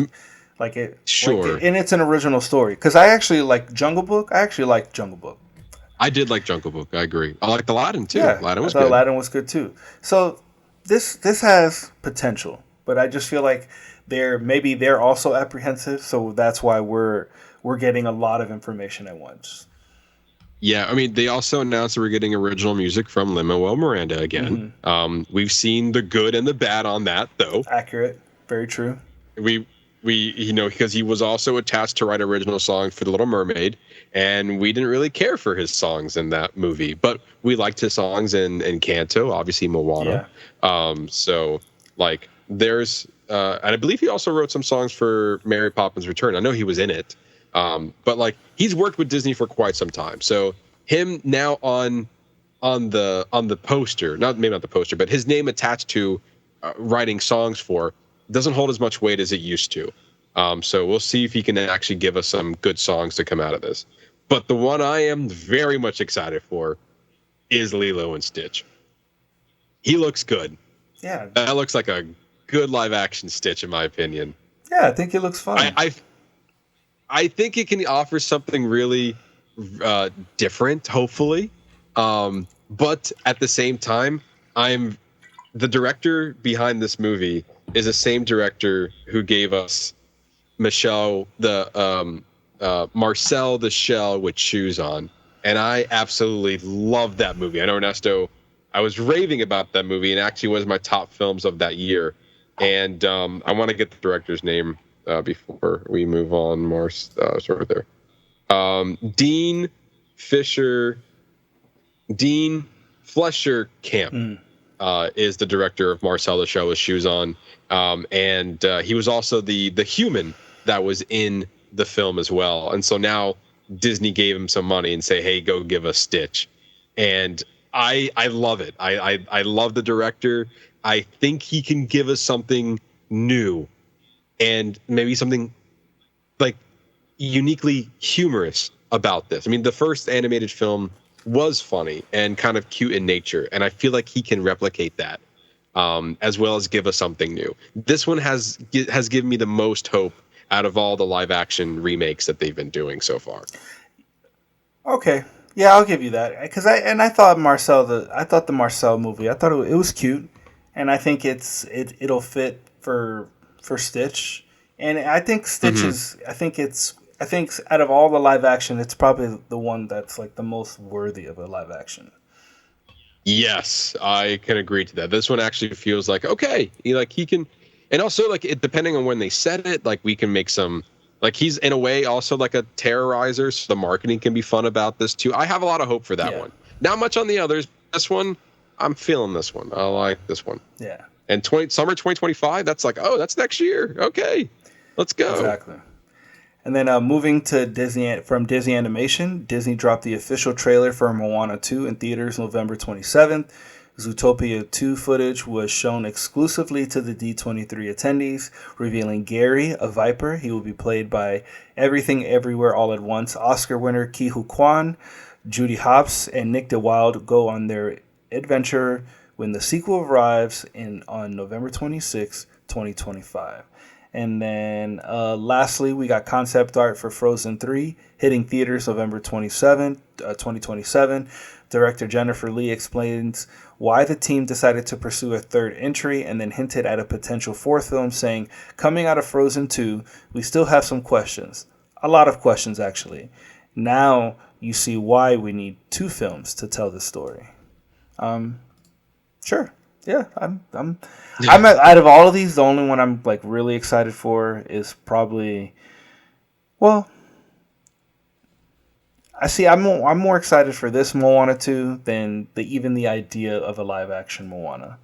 And it's an original story. Because I actually like Jungle Book. I did like Jungle Book. I agree. I liked Aladdin too. Yeah, Aladdin was good too. So this has potential, but I just feel like they're also apprehensive. So that's why we're getting a lot of information at once. Yeah, I mean, they also announced that we're getting original music from Lin-Manuel Miranda again. Mm-hmm. We've seen the good and the bad on that, though. Accurate. Very true. We because he was also attached to write original songs for The Little Mermaid, and we didn't really care for his songs in that movie, but we liked his songs in Canto, obviously Moana. Yeah. So Like there's, and I believe he also wrote some songs for Mary Poppins Return. I know he was in it, but like he's worked with Disney for quite some time. So him now on the poster, maybe not the poster, but his name attached to writing songs for doesn't hold as much weight as it used to. So we'll see if he can actually give us some good songs to come out of this. But the one I am very much excited for is Lilo and Stitch. He looks good. Yeah. That looks like a good live action Stitch, in my opinion. Yeah, I think it looks fun. I think it can offer something really different, hopefully. But at the same time, the director behind this movie is the same director who gave us Marcel the Shell with Shoes On. And I absolutely love that movie. I know, Ernesto, I was raving about that movie and actually was my top films of that year. And I want to get the director's name before we move on. Sort of there. Dean Flesher Camp is the director of Marcel the Shell with Shoes On. And he was also the human that was in the film as well. And so now Disney gave him some money and say, hey, go give us Stitch. And I love it. I love the director. I think he can give us something new and maybe something like uniquely humorous about this. I mean, the first animated film was funny and kind of cute in nature, and I feel like he can replicate that, as well as give us something new. This one has given me the most hope out of all the live action remakes that they've been doing so far. Okay, yeah, I'll give you that, because I thought the Marcel movie, I thought it was cute, and I think it'll fit for Stitch, and I think Stitch is I think out of all the live action, it's probably the one that's like the most worthy of a live action. Yes, I can agree to that. This one actually feels like, okay, he can, and also like it, depending on when they set it, like we can make some, like he's in a way also like a terrorizer, so the marketing can be fun about this too. I have a lot of hope for that one. Not much on the others. This one, I'm feeling this one. I like this one. Yeah. And summer 2025, that's like, oh, that's next year. Okay, let's go. Exactly. And then moving to Disney, from Disney Animation, Disney dropped the official trailer for Moana 2 in theaters November 27th. Zootopia 2 footage was shown exclusively to the D23 attendees, revealing Gary, a viper. He will be played by Everything Everywhere All at Once Oscar winner Ke Huy Quan. Judy Hopps and Nick DeWild go on their adventure when the sequel arrives on November 26, 2025. And then lastly, we got concept art for Frozen 3 hitting theaters November 27, 2027. Director Jennifer Lee explains why the team decided to pursue a third entry and then hinted at a potential fourth film, saying, coming out of Frozen 2, we still have some questions. A lot of questions, actually. Now you see why we need two films to tell the story. Sure. Yeah, I'm out of all of these, the only one I'm like really excited for is probably, well, I'm more excited for this Moana 2 than even the idea of a live action Moana.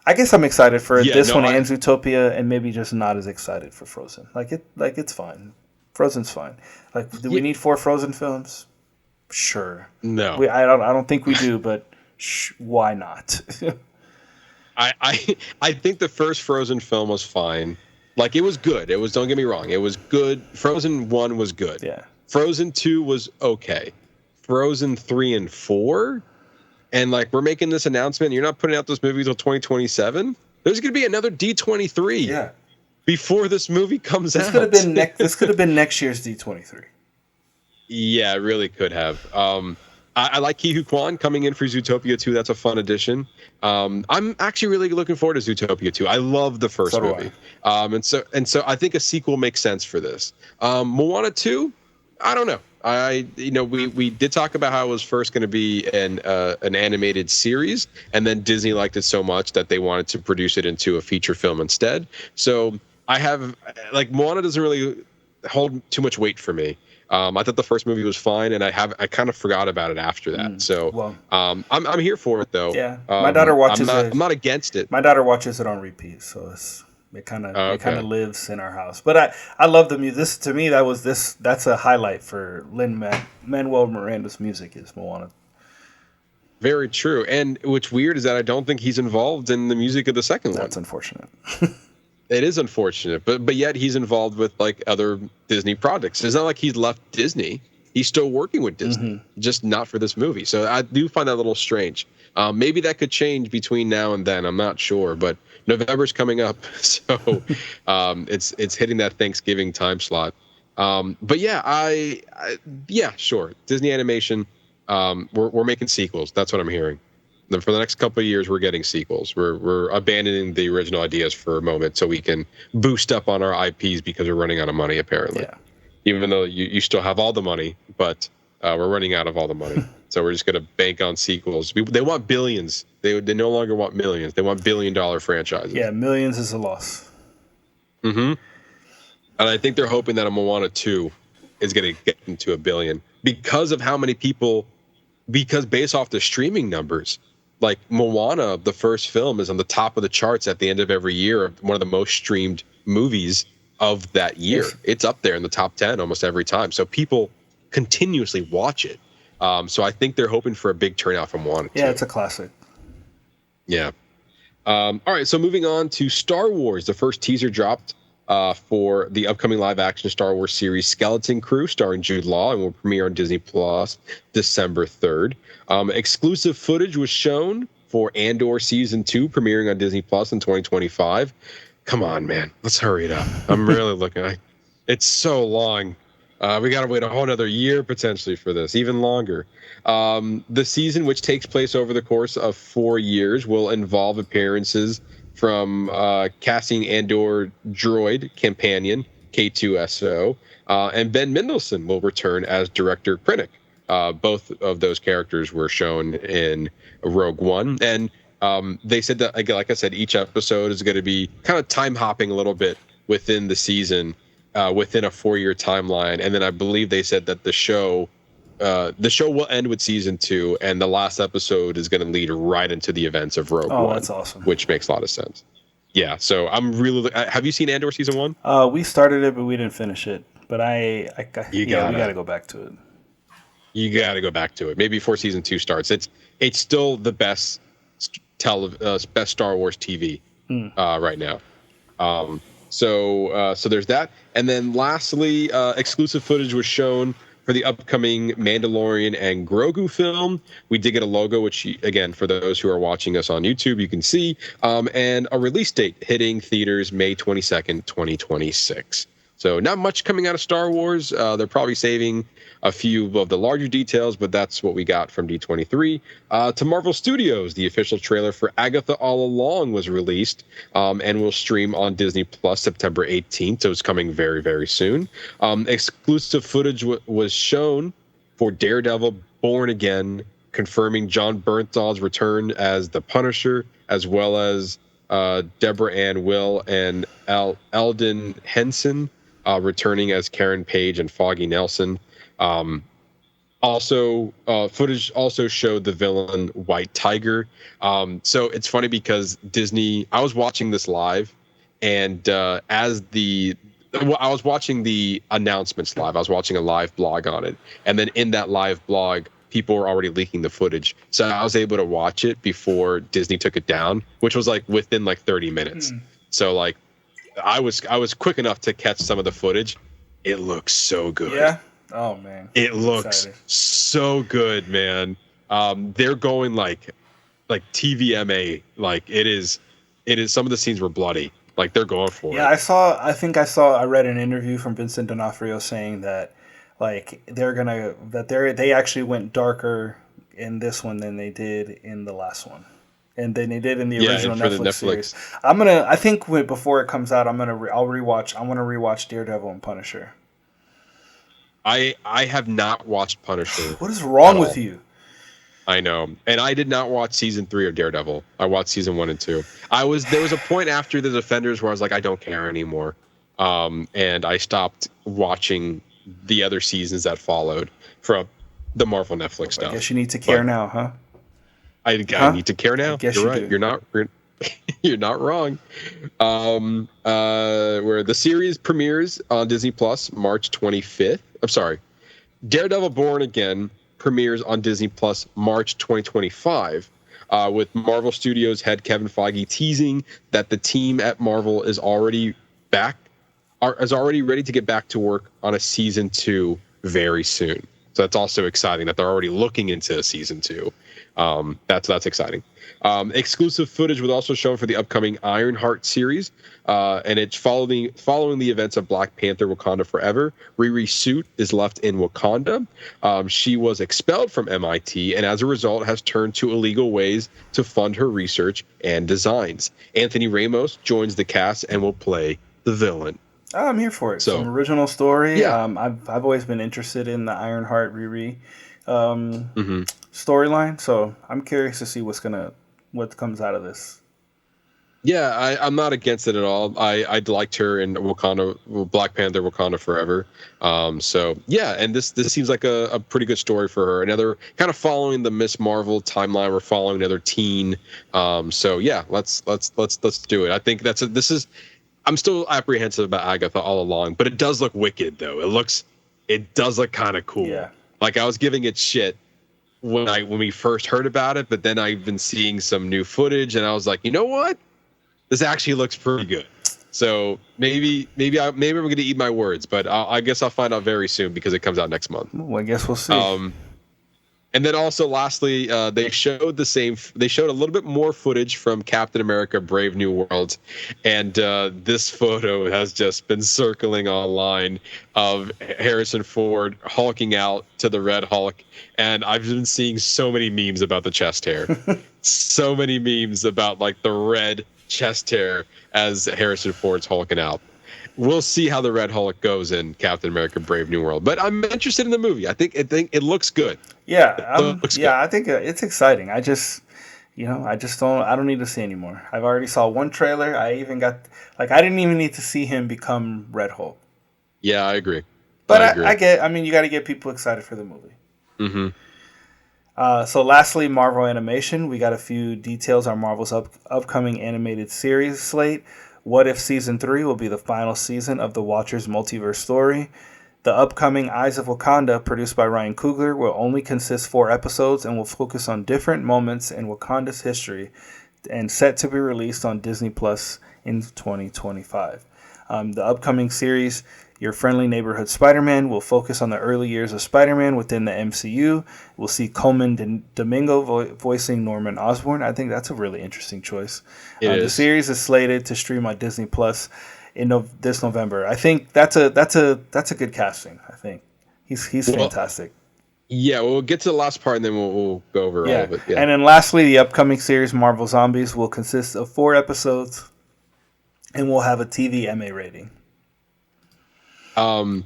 I guess I'm excited for and Zootopia, and maybe just not as excited for Frozen. It's fine. Frozen's fine. Like, do we need 4 Frozen films? Sure. No. I don't think we do, but why not? I think the first Frozen film was fine. Like, it was good. It was, don't get me wrong, it was good. Frozen 1 was good. Yeah. Frozen 2 was okay. Frozen 3 and 4, and like we're making this announcement, you're not putting out this movie until 2027. There's going to be another D23. Yeah. Before this movie comes out. This could have been next year's D23. Yeah, it really could have. I like Ke Huy Quan coming in for Zootopia 2. That's a fun addition. I'm actually really looking forward to Zootopia 2. I love the first movie. And so I think a sequel makes sense for this. Moana 2, I don't know. We did talk about how it was first going to be an animated series, and then Disney liked it so much that they wanted to produce it into a feature film instead. So I have, like, Moana doesn't really hold too much weight for me. I thought the first movie was fine, and I kind of forgot about it after that. So I'm here for it though. Yeah, my daughter watches it. I'm not against it. My daughter watches it on repeat, so it kind of lives in our house. But I love the music. This, to me, that's a highlight for Lin-Manuel Miranda's music is Moana. Very true. And what's weird is that I don't think he's involved in the music of the second one. That's unfortunate. It is unfortunate, but yet he's involved with like other Disney projects. It's not like he's left Disney. He's still working with Disney, just not for this movie. So I do find that a little strange. Maybe that could change between now and then. I'm not sure, but November's coming up, so it's hitting that Thanksgiving time slot. But yeah, yeah, sure. Disney animation. We're making sequels. That's what I'm hearing. Then for the next couple of years, we're getting sequels. We're abandoning the original ideas for a moment so we can boost up on our IPs because we're running out of money, apparently. Yeah. Even though you still have all the money, but we're running out of all the money. So we're just going to bank on sequels. They want billions. They no longer want millions. They want $1 billion franchises. Yeah, millions is a loss. Mm-hmm. And I think they're hoping that a Moana 2 is going to get into $1 billion because of how many people, because based off the streaming numbers, like Moana, the first film, is on the top of the charts at the end of every year, one of the most streamed movies of that year. Yes. It's up there in the top 10 almost every time. So people continuously watch it. So I think they're hoping for a big turnout from Moana 2. Yeah, it's a classic. Yeah. All right, so moving on to Star Wars. The first teaser dropped for the upcoming live-action Star Wars series Skeleton Crew, starring Jude Law, and will premiere on Disney Plus December 3rd. Exclusive footage was shown for Andor Season 2, premiering on Disney Plus in 2025. Come on, man. Let's hurry it up. I'm really looking. It's so long. We got to wait a whole another year potentially for this, even longer. The season, which takes place over the course of 4 years, will involve appearances from casting Andor droid companion K2SO, and Ben Mendelsohn will return as director Krennic. Both of those characters were shown in Rogue One, and they said that, like I said, each episode is going to be kind of time hopping a little bit within the season, within a 4-year timeline, and then I believe they said that the show will end with season 2, and the last episode is going to lead right into the events of Rogue One. Oh, that's awesome. Which makes a lot of sense. Yeah, so I'm really. Have you seen Andor season 1? We started it, but we didn't finish it. But we got to go back to it. You got to go back to it. Maybe before season 2 starts. It's still the best best Star Wars TV right now. So there's that, and then lastly, exclusive footage was shown for the upcoming Mandalorian and Grogu film. We did get a logo, which, again, for those who are watching us on YouTube, you can see, and a release date hitting theaters May 22nd, 2026. So not much coming out of Star Wars. They're probably saving a few of the larger details, but that's what we got from D23. To Marvel Studios, the official trailer for Agatha All Along was released and will stream on Disney Plus September 18th. So it's coming very, very soon. Exclusive footage was shown for Daredevil Born Again, confirming John Bernthal's return as the Punisher, as well as Deborah Ann Will and Eldon Henson returning as Karen Page and Foggy Nelson. Footage also showed the villain White Tiger. So it's funny because Disney, I was watching this live, and I was watching the announcements live. I was watching a live blog on it. And then in that live blog, people were already leaking the footage. So I was able to watch it before Disney took it down, which was like within like 30 minutes. So like I was quick enough to catch some of the footage. It looks so good. Yeah. Oh man. It looks so good, man. They're going like TVMA. Like it is some of the scenes were bloody. Like they're going for it. Yeah, I read an interview from Vincent D'Onofrio saying that like they actually went darker in this one than they did in the last one. And then they did in the original Netflix series. I think before it comes out, I want to rewatch Daredevil and Punisher. I have not watched Punisher. What is wrong with you? I know. And I did not watch season 3 of Daredevil. I watched season 1 and 2. There was a point after The Defenders where I was like, I don't care anymore. And I stopped watching the other seasons that followed from the Marvel Netflix stuff. I guess you need to care now, huh? I need to care now. guess You're you right. do. You're not wrong. Where the series premieres on Disney Plus March 25th. I'm sorry. Daredevil Born Again premieres on Disney Plus March 2025. With Marvel Studios head Kevin Feige teasing that the team at Marvel is already ready to get back to work on a season 2 very soon. So that's also exciting that they're already looking into season 2. That's exciting. Exclusive footage was also shown for the upcoming Ironheart series, and it's following the events of Black Panther: Wakanda Forever. Riri Suit is left in Wakanda. She was expelled from MIT, and as a result, has turned to illegal ways to fund her research and designs. Anthony Ramos joins the cast and will play the villain. Oh, I'm here for it. So, some original story. Yeah. I've always been interested in the Ironheart Riri storyline, so I'm curious to see what comes out of this. Yeah, I'm not against it at all. I liked her in Black Panther: Wakanda Forever. So yeah, and this seems like a pretty good story for her. Another kind of following the Miss Marvel timeline. We're following another teen. So yeah, let's do it. I think I'm still apprehensive about Agatha all along, but it does look wicked though. It does look kind of cool. Yeah. Like I was giving it shit when we first heard about it, but then I've been seeing some new footage, and I was like, you know what? This actually looks pretty good. So maybe I'm going to eat my words, but I guess I'll find out very soon because it comes out next month. Well, I guess we'll see. And then also, lastly, they showed a little bit more footage from Captain America: Brave New World, and this photo has just been circling online of Harrison Ford hulking out to the Red Hulk, and I've been seeing so many memes about the chest hair, so many memes about like the red chest hair as Harrison Ford's hulking out. We'll see how the Red Hulk goes in Captain America: Brave New World, but I'm interested in the movie. I think it looks good. Yeah, I think it's exciting. I don't need to see anymore. I've already saw one trailer. I didn't even need to see him become Red Hulk. Yeah, I agree. But I mean, you got to get people excited for the movie. Mm-hmm. So lastly, Marvel Animation. We got a few details on Marvel's upcoming animated series slate. What If Season 3 will be the final season of the Watcher's multiverse story. The upcoming Eyes of Wakanda, produced by Ryan Coogler, will only consist 4 episodes and will focus on different moments in Wakanda's history, and set to be released on Disney Plus in 2025. The upcoming series, Your Friendly Neighborhood Spider-Man, will focus on the early years of Spider-Man within the MCU. We'll see Coleman Domingo voicing Norman Osborn. I think that's a really interesting choice. The series is slated to stream on Disney Plus in this November. I think that's a good casting. I think he's fantastic. Yeah, we'll get to the last part and then we'll go over all of it. Yeah. And then lastly, the upcoming series Marvel Zombies will consist of 4 episodes and will have a TV MA rating. I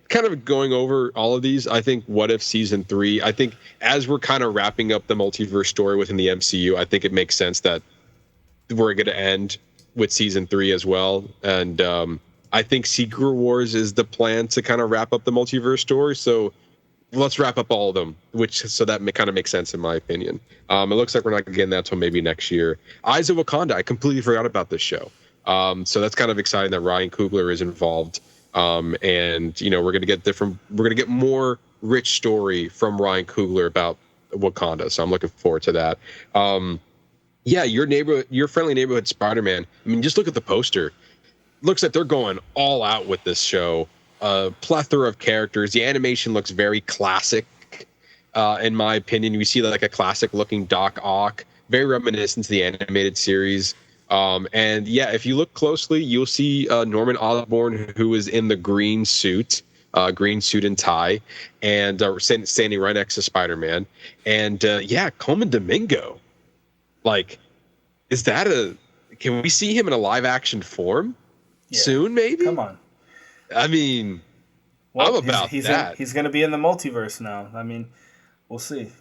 kind of going over all of these. I think What If Season 3, I think as we're kind of wrapping up the multiverse story within the MCU, I think it makes sense that we're going to end with Season 3 as well. And I think Secret Wars is the plan to kind of wrap up the multiverse story. So let's wrap up all of them, so that kind of makes sense in my opinion. It looks like we're not getting that till maybe next year. Eyes of Wakanda, I completely forgot about this show. So that's kind of exciting that Ryan Coogler is involved. And we're going to get more rich story from Ryan Coogler about Wakanda. So I'm looking forward to that. Your Friendly Neighborhood Spider-Man. I mean, just look at the poster. Looks like they're going all out with this show. Plethora of characters. The animation looks very classic, in my opinion. We see like a classic looking Doc Ock, very reminiscent to the animated series. And yeah, if you look closely, you'll see Norman Osborn, who is in the green suit and tie, and standing right next to Spider-Man. And Coleman Domingo. Like, can we see him in a live action form soon? Maybe. Come on. I mean, I'm about that. He's going to be in the multiverse now. I mean, we'll see.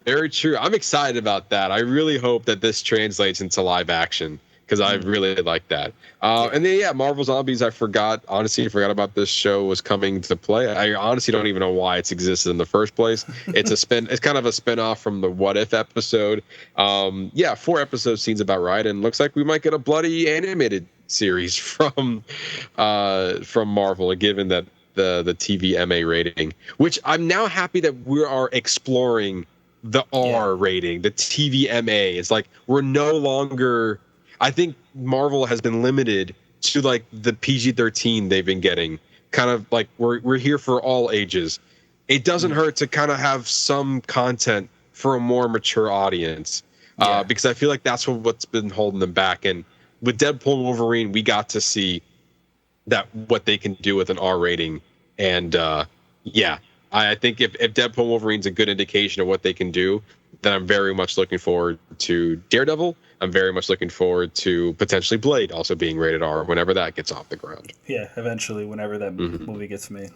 Very true. I'm excited about that. I really hope that this translates into live action because I really like that. And then Marvel Zombies. I forgot about this show was coming to play. I honestly don't even know why it's existed in the first place. It's kind of a spinoff from the What If episode. 4 episodes seems about right, and looks like we might get a bloody animated series from Marvel, given that the TVMA rating, which I'm now happy that we are exploring the R rating, the TVMA. It's like we're no longer. I think Marvel has been limited to like the PG-13 they've been getting. Kind of like we're here for all ages. It doesn't hurt to kind of have some content for a more mature audience, because I feel like that's what's been holding them back. And with Deadpool and Wolverine, we got to see that what they can do with an R rating. And I think if Deadpool and Wolverine's a good indication of what they can do, then I'm very much looking forward to Daredevil. I'm very much looking forward to potentially Blade also being rated R whenever that gets off the ground. Yeah, eventually, whenever that movie gets made.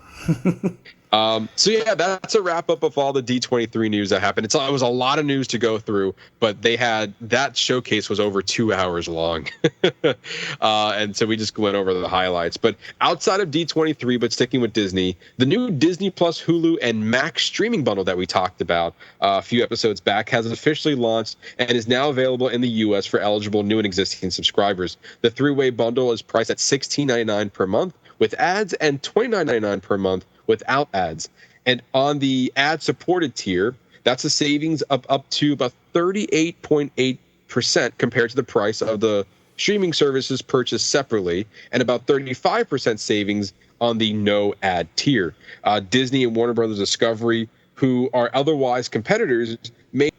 That's a wrap up of all the D23 news that happened. It was a lot of news to go through, but that showcase was over 2 hours long. And so we just went over the highlights. But outside of D23, but sticking with Disney, the new Disney Plus, Hulu, and Max streaming bundle that we talked about a few episodes back has officially launched and is now available in the U.S. for eligible new and existing subscribers. The three-way bundle is priced at $16.99 per month with ads and $29.99 per month without ads. And on the ad-supported tier, that's a savings of up to about 38.8% compared to the price of the streaming services purchased separately, and about 35% savings on the no-ad tier. Disney and Warner Brothers Discovery, who are otherwise competitors, made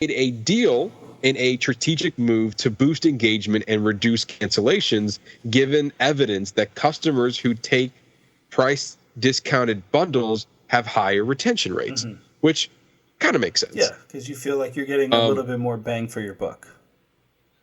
a deal in a strategic move to boost engagement and reduce cancellations, given evidence that customers who take price discounted bundles have higher retention rates, which kind of makes sense. Yeah, because you feel like you're getting a little bit more bang for your buck.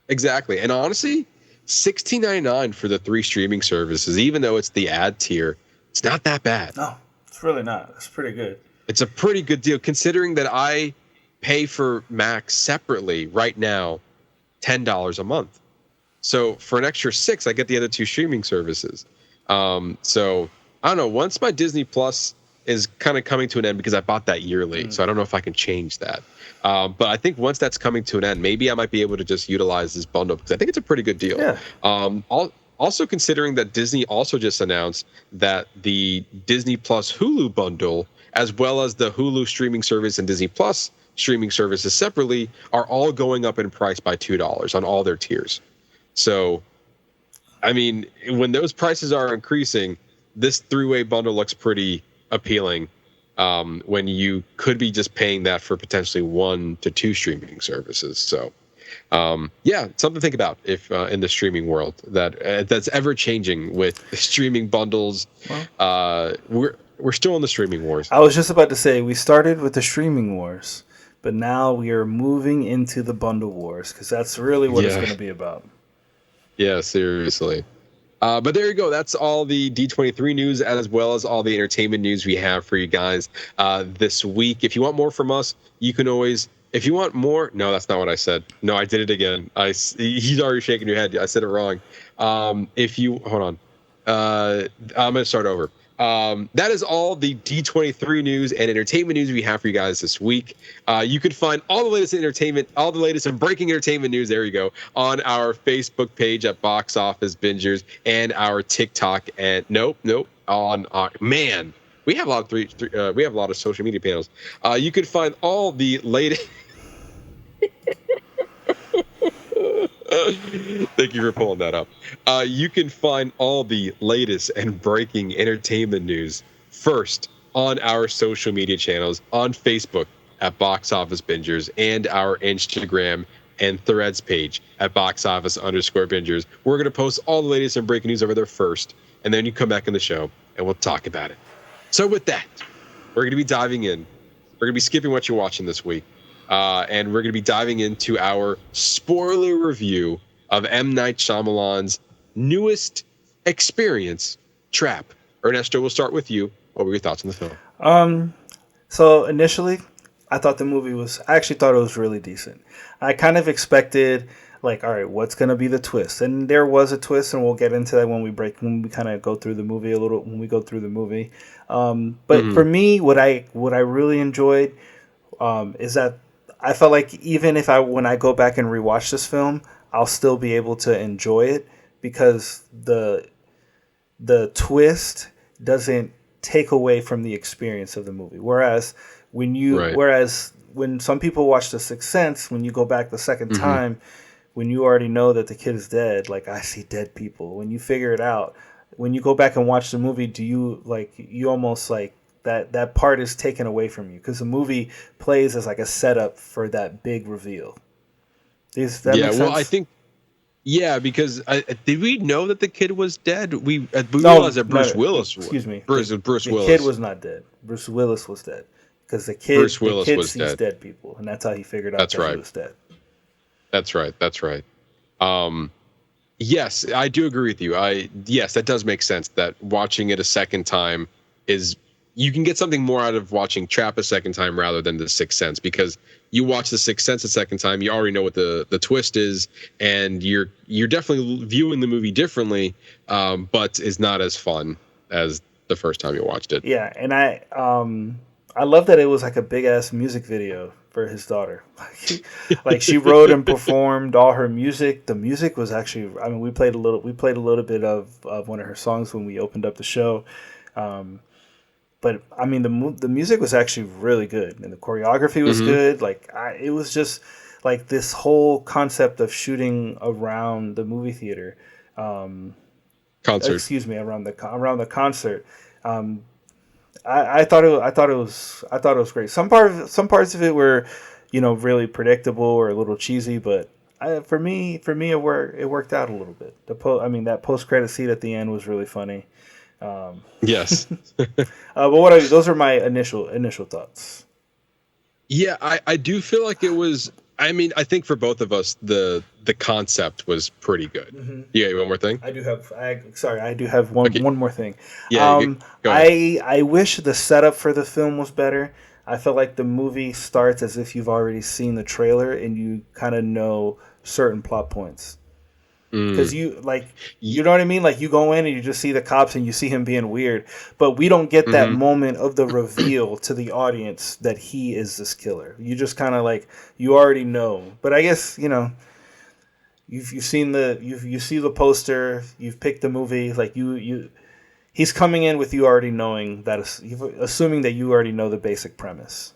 Exactly. And honestly, $16.99 for the 3 streaming services, even though it's the ad tier, it's not that bad. No, it's really not. It's pretty good. It's a pretty good deal, considering that I pay for Max separately right now, $10 a month. So for an extra $6, I get the other 2 streaming services. So I don't know. Once my Disney Plus is kind of coming to an end, because I bought that yearly, so I don't know if I can change that. But I think once that's coming to an end, maybe I might be able to just utilize this bundle, because I think it's a pretty good deal. Yeah. Also considering that Disney also just announced that the Disney Plus Hulu bundle, as well as the Hulu streaming service and Disney Plus streaming services separately, are all going up in price by $2 on all their tiers. So, I mean, when those prices are increasing, this 3-way bundle looks pretty appealing, when you could be just paying that for potentially 1 to 2 streaming services. So, something to think about if in the streaming world that's ever changing with streaming bundles. We're still in the streaming wars. I was just about to say, we started with the streaming wars, but now we are moving into the bundle wars, because that's really what it's going to be about. Yeah, seriously. But there you go. That's all the D23 news, as well as all the entertainment news we have for you guys this week. If you want more from us, you can always... If you want more... No, that's not what I said. No, I did it again. He's already shaking your head. I said it wrong. Hold on. I'm going to start over. That is all the D23 news and entertainment news we have for you guys this week. You can find all the latest entertainment, all the latest and breaking entertainment news, there you go, on our Facebook page at Box Office Bingers, and our TikTok, and on our, man, we have a lot of we have a lot of social media panels. You can find all the latest. Thank you for pulling that up. You can find all the latest and breaking entertainment news first on our social media channels, on Facebook at Box Office Bingers, and our Instagram and Threads page at boxoffice_bingers. We're going to post all the latest and breaking news over there first, and then you come back in the show and we'll talk about it. So with that, we're going to be diving in. We're going to be skipping what you're watching this week. And we're going to be diving into our spoiler review of M. Night Shyamalan's newest experience, Trap. Ernesto, we'll start with you. What were your thoughts on the film? So initially, I actually thought it was really decent. I kind of expected like, all right, what's gonna be the twist? And there was a twist, and we'll get into that when we kind of go through the movie a little. When we go through the movie, but for me, what I really enjoyed is that I felt like even if when I go back and rewatch this film, I'll still be able to enjoy it because the twist doesn't take away from the experience of the movie. Whereas when some people watch The Sixth Sense, when you go back the second time, when you already know that the kid is dead, like I see dead people. When you figure it out, when you go back and watch the movie, do you like you almost like that part is taken away from you because the movie plays as like a setup for that big reveal. Does that make sense? Well, I think because did we know that the kid was dead? We realized that Bruce Willis. Excuse me, Bruce Willis. The kid was not dead. Bruce Willis was dead because the kid sees dead people, and that's how he figured out that he was dead. That's right. Yes, I do agree with you. Yes, that does make sense. That watching it a second time is you can get something more out of watching Trap a second time rather than The Sixth Sense, because you watch The Sixth Sense a second time, you already know what the twist is, and you're definitely viewing the movie differently, but it's not as fun as the first time you watched it. Yeah, and I love that it was like a big ass music video for his daughter. Like she wrote and performed all her music. The music was actually, I mean, we played a little bit of one of her songs when we opened up the show. But I mean, the music was actually really good, and the choreography was good. Like it was just like this whole concept of shooting around the movie theater, concert. Excuse me, around the concert. I thought it was great. Some parts of it were, really predictable or a little cheesy, but for me it worked out a little bit. That post credit scene at the end was really funny. Yes. But those are my initial thoughts. Yeah, I do feel like it was. I mean, I think for both of us, the concept was pretty good. Yeah, one more thing. I do have one more thing. Yeah, go ahead. I wish the setup for the film was better. I felt like the movie starts as if you've already seen the trailer and you kind of know certain plot points. Because you know what I mean? Like you go in and you just see the cops and you see him being weird, but we don't get that moment of the reveal to the audience that he is this killer. You just kind of like, you already know. But I guess, you've seen you see the poster, you've picked the movie, like he's coming in with you already knowing that, assuming that you already know the basic premise.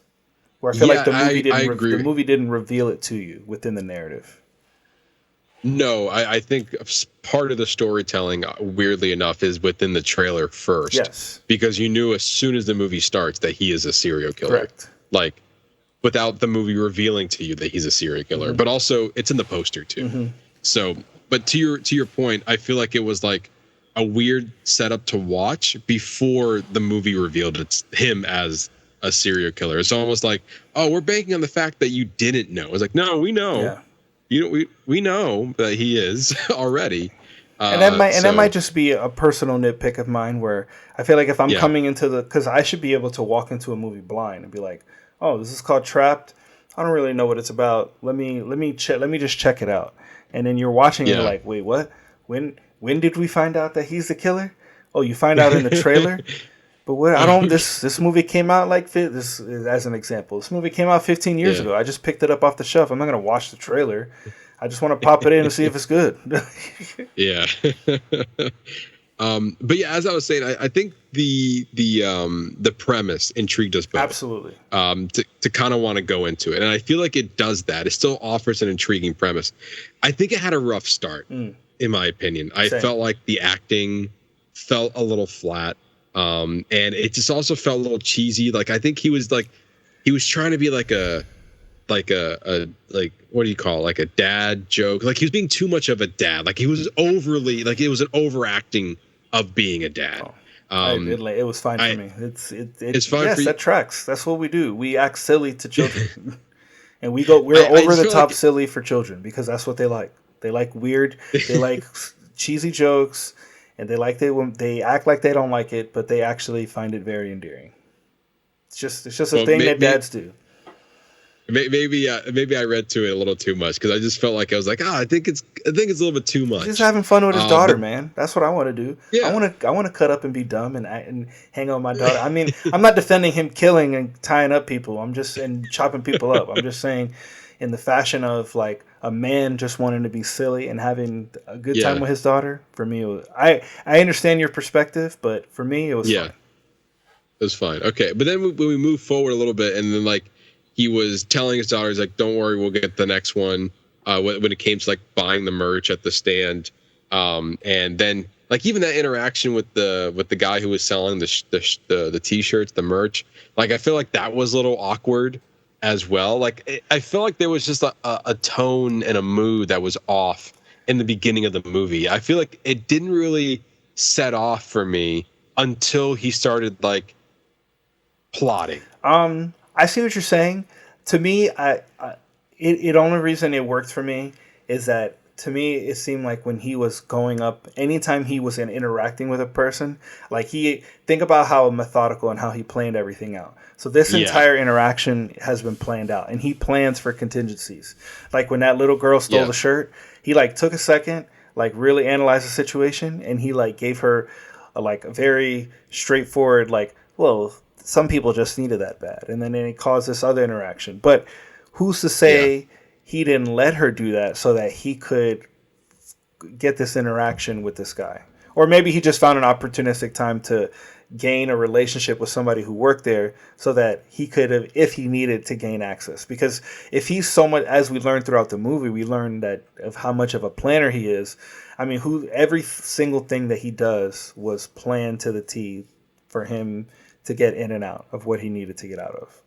Where I feel like the movie didn't reveal it to you within the narrative. No, I think part of the storytelling, weirdly enough, is within the trailer first. Yes. Because you knew as soon as the movie starts that he is a serial killer. Correct. Like, without the movie revealing to you that he's a serial killer. But also, it's in the poster, too. So, but to your point, I feel like it was like a weird setup to watch before the movie revealed it's him as a serial killer. It's almost like, oh, we're banking on the fact that you didn't know. It's like, no, we know. Yeah. We know that he is already, and that might just be a personal nitpick of mine, where I feel like if I'm coming into because I should be able to walk into a movie blind and be like, oh, this is called Trapped. I don't really know what it's about. Let me just check it out. And then you're watching it like, wait, what? When did we find out that he's the killer? Oh, you find out in the trailer. But what this movie came out this as an example. This movie came out 15 years ago. I just picked it up off the shelf. I'm not gonna watch the trailer. I just want to pop it in and see if it's good. Yeah. But yeah, as I was saying, I think the premise intrigued us both. Absolutely. To kind of want to go into it, and I feel like it does that. It still offers an intriguing premise. I think it had a rough start, in my opinion. I felt like the acting felt a little flat. And it just also felt a little cheesy. Like I think he was trying to be like a what do you call it? Like a dad joke. Like he was being too much of a dad. Like he was overly, like it was an overacting of being a dad. It was fine for me. It's fine. Yes, that tracks. That's what we do. We act silly to children, and we're over the top silly for children because that's what they like. They like weird. They like cheesy jokes. And they act like they don't like it, but they actually find it very endearing. It's just a thing that dads do. Maybe I read to it a little too much because I just felt like I was like, I think it's a little bit too much. He's just having fun with his daughter, man. That's what I want to do. Yeah. I want to cut up and be dumb and hang out with my daughter. I mean, I'm not defending him killing and tying up people. And chopping people up. I'm just saying, in the fashion of like a man just wanting to be silly and having a good time with his daughter. For me, I understand your perspective, but for me, it was fine. It was fine. Okay, but then when we move forward a little bit, and then like he was telling his daughter, he's like, "Don't worry, we'll get the next one." When it came to like buying the merch at the stand, and then like even that interaction with the guy who was selling the t-shirts, the merch, like I feel like that was a little awkward as well. Like I feel like there was just a tone and a mood that was off in the beginning of the movie. I feel like it didn't really set off for me until he started like plotting. I see what you're saying. To me, it only reason it worked for me is that to me it seemed like when he was going up, anytime he was interacting with a person, like think about how methodical and how he planned everything out. So this entire interaction has been planned out, and he plans for contingencies. Like when that little girl stole the shirt, he like took a second, like really analyzed the situation, and he like gave her a very straightforward like, well, some people just needed that bad. And then it caused this other interaction. But who's to say he didn't let her do that so that he could get this interaction with this guy? Or maybe he just found an opportunistic time to gain a relationship with somebody who worked there so that he could have, if he needed to gain access. Because if he's so much, as we learned throughout the movie, we learned that of how much of a planner he is. I mean, every single thing that he does was planned to the T for him to get in and out of what he needed to get out of.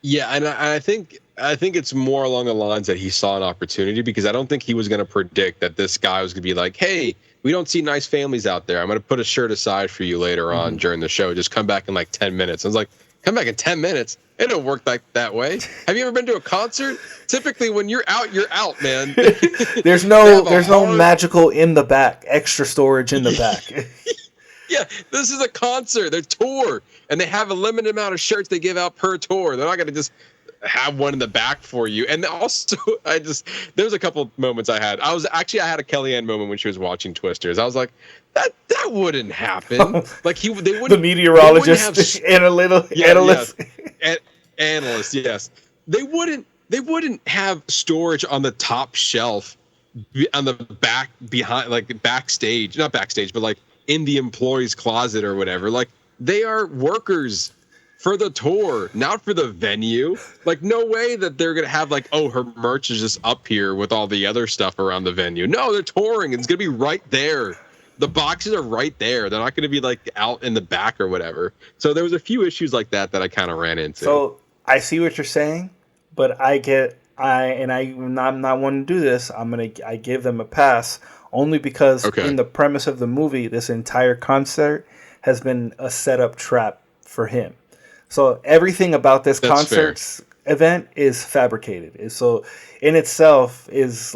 Yeah, and I think it's more along the lines that he saw an opportunity, because I don't think he was going to predict that this guy was going to be like, "Hey, we don't see nice families out there. I'm going to put a shirt aside for you later on during the show. Just come back in like 10 minutes." I was like, "Come back in 10 minutes? It don't work like that way." Have you ever been to a concert? Typically, when you're out, man. There's no magical in the back, extra storage in the back. Yeah, this is a concert. They're tour, and they have a limited amount of shirts they give out per tour. They're not going to just have one in the back for you. And also, there's a couple moments I had. I had a Kellyanne moment when she was watching Twisters. I was like, that wouldn't happen. Like they wouldn't. The meteorologist, analyst. Analyst, yes. They wouldn't have storage on the top shelf, on the back behind, like backstage, not backstage, but like in the employee's closet or whatever. Like, they are workers for the tour, not for the venue. Like, no way that they're gonna have like, oh, her merch is just up here with all the other stuff around the venue. No, they're touring. It's gonna be right there. The boxes are right there. They're not gonna be like out in the back or whatever. So there was a few issues like that I kind of ran into. So I see what you're saying, but I'm not wanting to do this. I give them a pass only because in the premise of the movie, this entire concert has been a setup trap for him. So everything about this concert's event is fabricated. So in itself is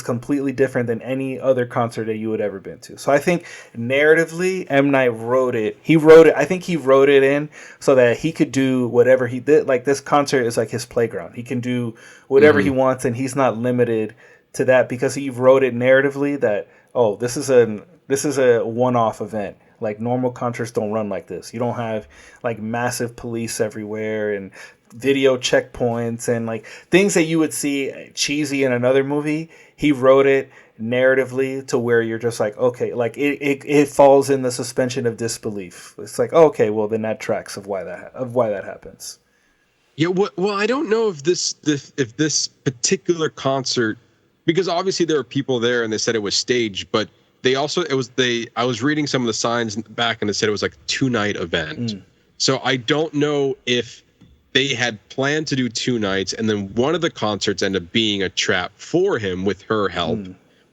completely different than any other concert that you would ever been to. So I think narratively, M. Night wrote it. I think he wrote it in so that he could do whatever he did. Like, this concert is like his playground. He can do whatever he wants, and he's not limited to that, because he wrote it narratively that, oh, this is a one-off event. Like, normal concerts don't run like this. You don't have like massive police everywhere and video checkpoints and like things that you would see cheesy in another movie. He wrote it narratively to where you're just like, okay, like it falls in the suspension of disbelief. It's like, okay, well, then that tracks of why that happens. Yeah, well, I don't know if this particular concert, because obviously there were people there and they said it was staged, but I was reading some of the signs back and it said it was like a 2-night event. So I don't know if they had planned to do 2 nights and then one of the concerts ended up being a trap for him with her help,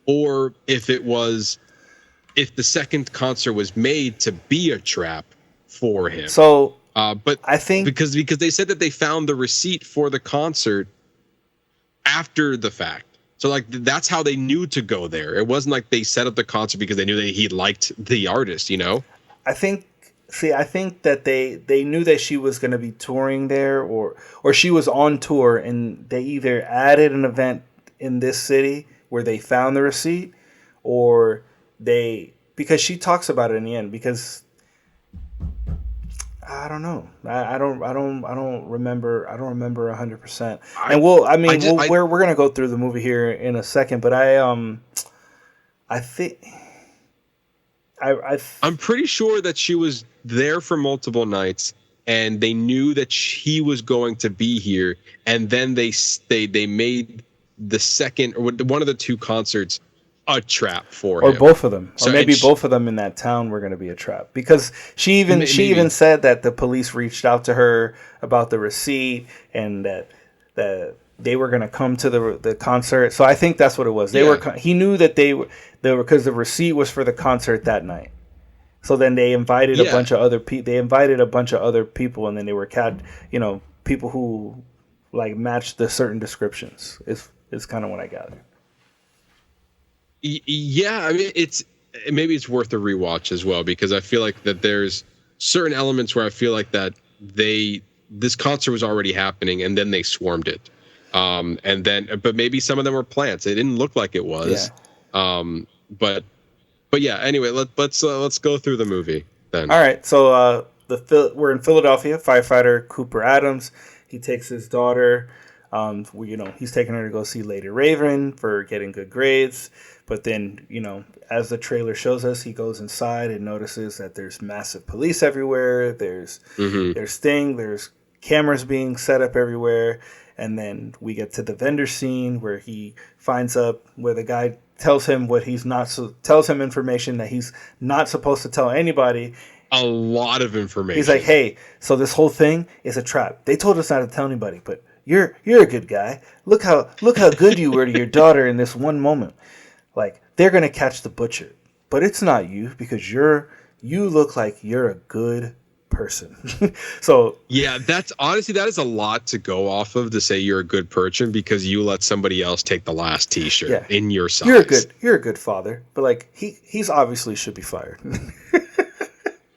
or if the second concert was made to be a trap for him. So, but I think because they said that they found the receipt for the concert after the fact. So like that's how they knew to go there. It wasn't like they set up the concert because they knew that he liked the artist, you know? I think See, I think that they knew that she was going to be touring there, or she was on tour, and they either added an event in this city where they found the receipt, or because she talks about it in the end. Because I don't know, I don't remember 100%. And we're gonna go through the movie here in a second, but I think I'm pretty sure that she was there for multiple nights, and they knew that he was going to be here, and then they made the second or one of the two concerts a trap for him, or both of them, so, or maybe both of them in that town were going to be a trap, because she even said that the police reached out to her about the receipt, and that they were going to come to the concert. So I think that's what it was. He knew that they were because the receipt was for the concert that night. So then they invited a bunch of other people. They invited a bunch of other people, and then they were people who like matched the certain descriptions. Is kind of what I gathered. Yeah, I mean, maybe it's worth a rewatch as well, because I feel like that there's certain elements where I feel like that this concert was already happening, and then they swarmed it, but maybe some of them were plants. It didn't look like it was, But yeah. Anyway, let's go through the movie then. All right, so we're in Philadelphia. Firefighter Cooper Adams, he takes his daughter. He's taking her to go see Lady Raven for getting good grades. But then, as the trailer shows us, he goes inside and notices that there's massive police everywhere. There's cameras being set up everywhere. And then we get to the vendor scene where he finds up where the guy tells him tells him information that he's not supposed to tell anybody. A lot of information. He's like, hey, so this whole thing is a trap. They told us not to tell anybody, but you're a good guy. Look how good you were to your daughter in this one moment. Like, they're gonna catch the butcher, but it's not you, because you look like you're a good person. So yeah, that is a lot to go off of, to say you're a good person because you let somebody else take the last T-shirt in your size. You're a good father, but like he's obviously should be fired.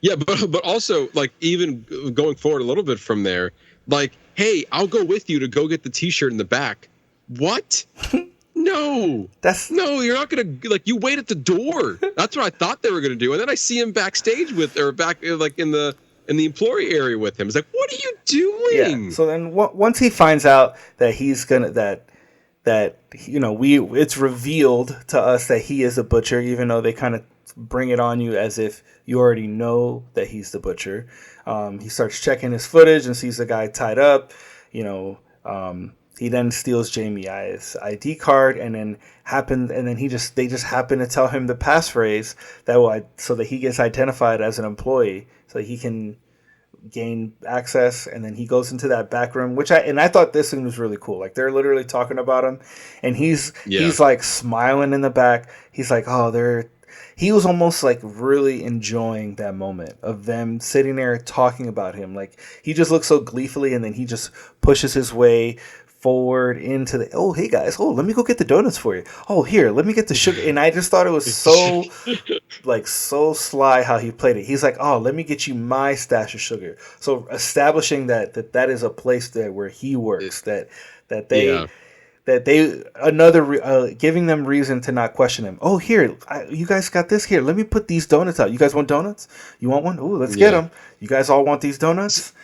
Yeah, but also, like, even going forward a little bit from there, like, hey, I'll go with you to go get the T-shirt in the back. What? No, you're not gonna, like, you wait at the door. That's what I thought they were gonna do, and then I see him backstage like in the employee area with him. It's like, what are you doing? Yeah. So then once he finds out that he's gonna it's revealed to us that he is a butcher, even though they kind of bring it on you as if you already know that he's the butcher. He starts checking his footage and sees the guy tied up. He then steals Jamie's ID card, and then they just happen to tell him the passphrase so that he gets identified as an employee, so he can gain access. And then he goes into that back room, I thought this thing was really cool. Like, they're literally talking about him, and he's like smiling in the back. He's like, he was almost like really enjoying that moment of them sitting there talking about him. Like, he just looks so gleefully, and then he just pushes his way forward into hey guys, let me go get the donuts for you. Here, let me get the sugar. And I just thought it was so so sly how he played it. He's like, let me get you my stash of sugar. So establishing that is a place there where he works, that they giving them reason to not question him. Here, you guys got this. Here, let me put these donuts out. You guys want donuts? You want one? Let's get them. You guys all want these donuts?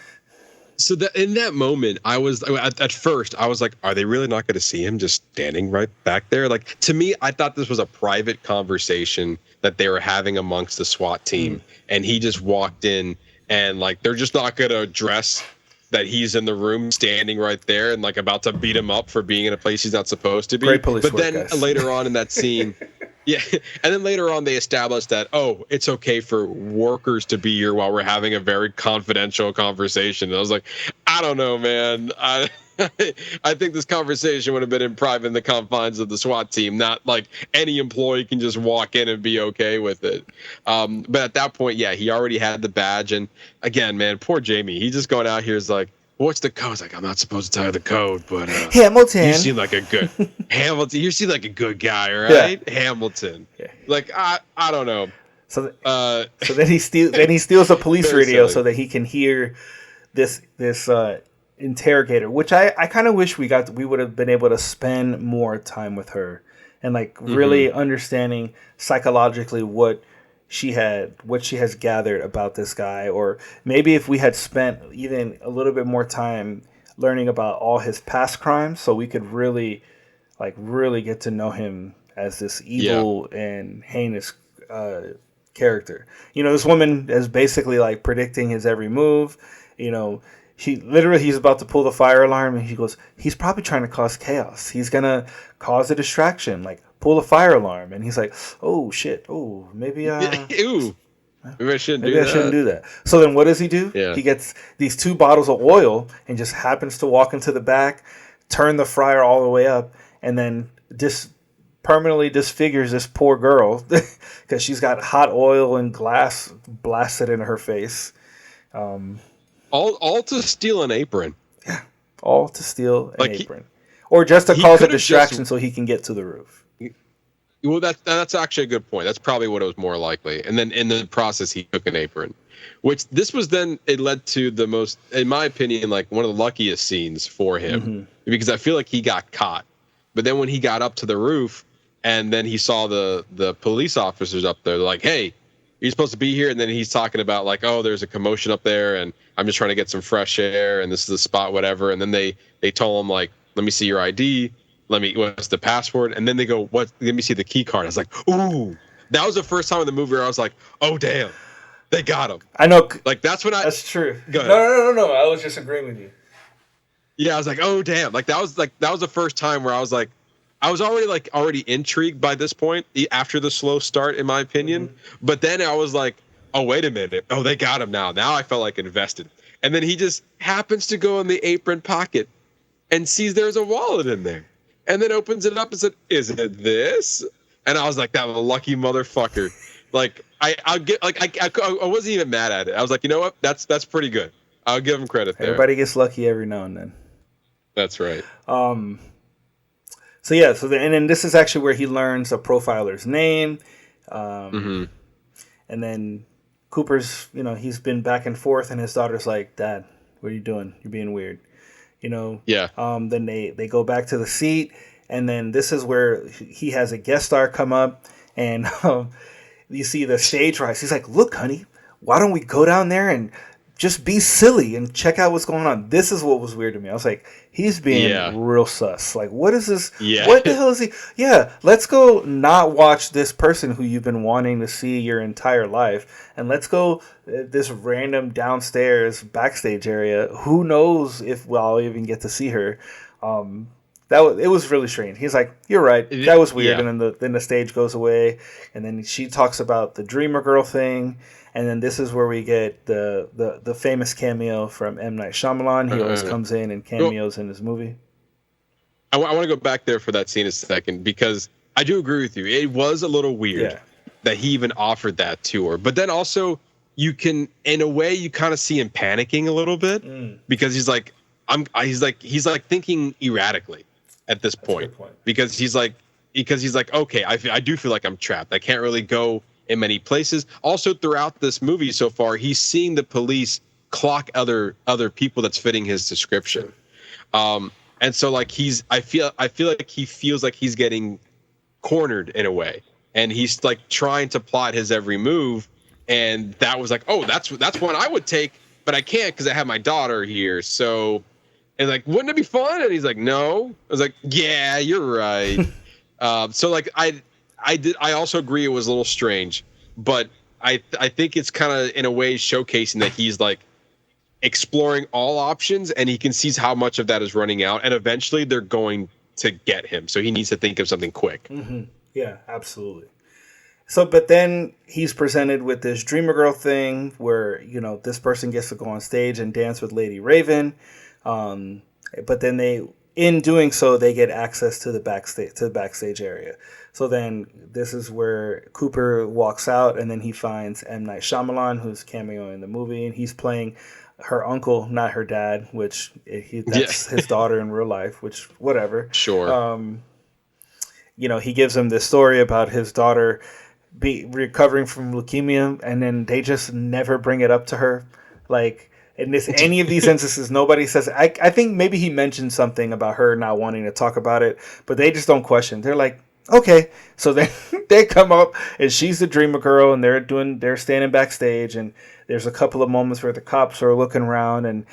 So that in that moment, I was at first I was like, are they really not going to see him just standing right back there? Like, to me, I thought this was a private conversation that they were having amongst the SWAT team, and he just walked in, and like, they're just not going to address that he's in the room standing right there and like about to beat him up for being in a place he's not supposed to be. Great police but work, then guys. Later on in that scene, and then later on they established that, it's okay for workers to be here while we're having a very confidential conversation. And I was like, I don't know, man. I think this conversation would have been in private in the confines of the SWAT team, not like any employee can just walk in and be okay with it. But at that point, he already had the badge. And again, man, poor Jamie, he's just going out here is like, what's the code? It's like, I'm not supposed to tell you the code, but Hamilton. You seem like a good Hamilton. You seem like a good guy, right? Yeah. Hamilton. Yeah. Like, I don't know. So then he steals a police Very radio silly. so that he can hear this interrogator, which I kind of wish we would have been able to spend more time with her and like really understanding psychologically what she has gathered about this guy, or maybe if we had spent even a little bit more time learning about all his past crimes, so we could really get to know him as this evil and heinous character. You know, this woman is basically like predicting his every move. You know, he's about to pull the fire alarm, and he goes, he's probably trying to cause chaos. He's gonna cause a distraction, like pull a fire alarm. And he's like, oh shit, oh maybe Ew. Maybe I shouldn't do that. So then what does he do? Yeah. He gets these 2 bottles of oil and just happens to walk into the back, turn the fryer all the way up, and then permanently disfigures this poor girl because she's got hot oil and glass blasted into her face. All to steal an apron. All to steal an Like apron. Or just to he cause a could've distraction just- so he can get to the roof. Well, that's actually a good point. That's probably what it was more likely. And then in the process, he took an apron, which it led to the most, in my opinion, like one of the luckiest scenes for him, because I feel like he got caught. But then when he got up to the roof and then he saw the police officers up there, they're like, hey, you're supposed to be here. And then he's talking about like, oh, there's a commotion up there and I'm just trying to get some fresh air and this is the spot, whatever. And then they told him like, let me see your ID. What's the password? And then they go, what? Let me see the key card. I was like, ooh, that was the first time in the movie where I was like, oh, damn, they got him. I know. Like, that's That's true. Go ahead. No. I was just agreeing with you. Yeah, I was like, oh, damn. That was the first time where I was like, I was already intrigued by this point after the slow start, in my opinion. But then I was like, oh, wait a minute. Oh, they got him now. Now I felt like invested. And then he just happens to go in the apron pocket and sees there's a wallet in there. And then opens it up and said, "Is it this?" And I was like, "That lucky motherfucker!" Like I wasn't even mad at it. I was like, you know what? That's pretty good. I'll give him credit there. Everybody gets lucky every now and then. That's right. And then this is actually where he learns a profiler's name. And then Cooper's, he's been back and forth, and his daughter's like, "Dad, what are you doing? You're being weird." Yeah. Then they go back to the seat, and then this is where he has a guest star come up, and you see the stage rise. He's like, "Look, honey, why don't we go down there and just be silly and check out what's going on?" This is what was weird to me. I was like, he's being real sus. Like, what is this? Yeah. What the hell is he? Yeah, let's go not watch this person who you've been wanting to see your entire life, and let's go this random downstairs backstage area. Who knows if I'll even get to see her? It was really strange. He's like, "You're right. That was weird." Yeah. And then the stage goes away, and then she talks about the Dreamer Girl thing. And then this is where we get the famous cameo from M. Night Shyamalan. He always comes in and cameos in his movie. I want to go back there for that scene a second, because I do agree with you. It was a little weird that he even offered that to her. But then also, you can, in a way, you kind of see him panicking a little bit because he's like thinking erratically at this point. Because he's like, okay, I do feel like I'm trapped. I can't really go in many places. Also, throughout this movie so far, he's seeing the police clock other people that's fitting his description. And so like I feel like he feels like he's getting cornered in a way, and he's like trying to plot his every move. And that was like, oh, that's one I would take, but I can't because I have my daughter here. So, and like, wouldn't it be fun? And he's like, no. I was like, yeah, you're right. So like I also agree it was a little strange, but I think it's kind of in a way showcasing that he's like exploring all options, and he can see how much of that is running out, and eventually they're going to get him. So he needs to think of something quick. Mm-hmm. Yeah, absolutely. So, but then he's presented with this Dreamer Girl thing where, this person gets to go on stage and dance with Lady Raven. But then in doing so, they get access to the backstage area. So then this is where Cooper walks out, and then he finds M. Night Shyamalan, who's cameoing in the movie, and he's playing her uncle, not her dad, which that's his daughter in real life, which whatever. Sure. He gives him this story about his daughter be recovering from leukemia, and then they just never bring it up to her. Like in any of these instances, nobody says. I think maybe he mentioned something about her not wanting to talk about it, but they just don't question. They're like, okay. So then they come up, and she's the dreamer girl, and they're standing backstage, and there's a couple of moments where the cops are looking around, and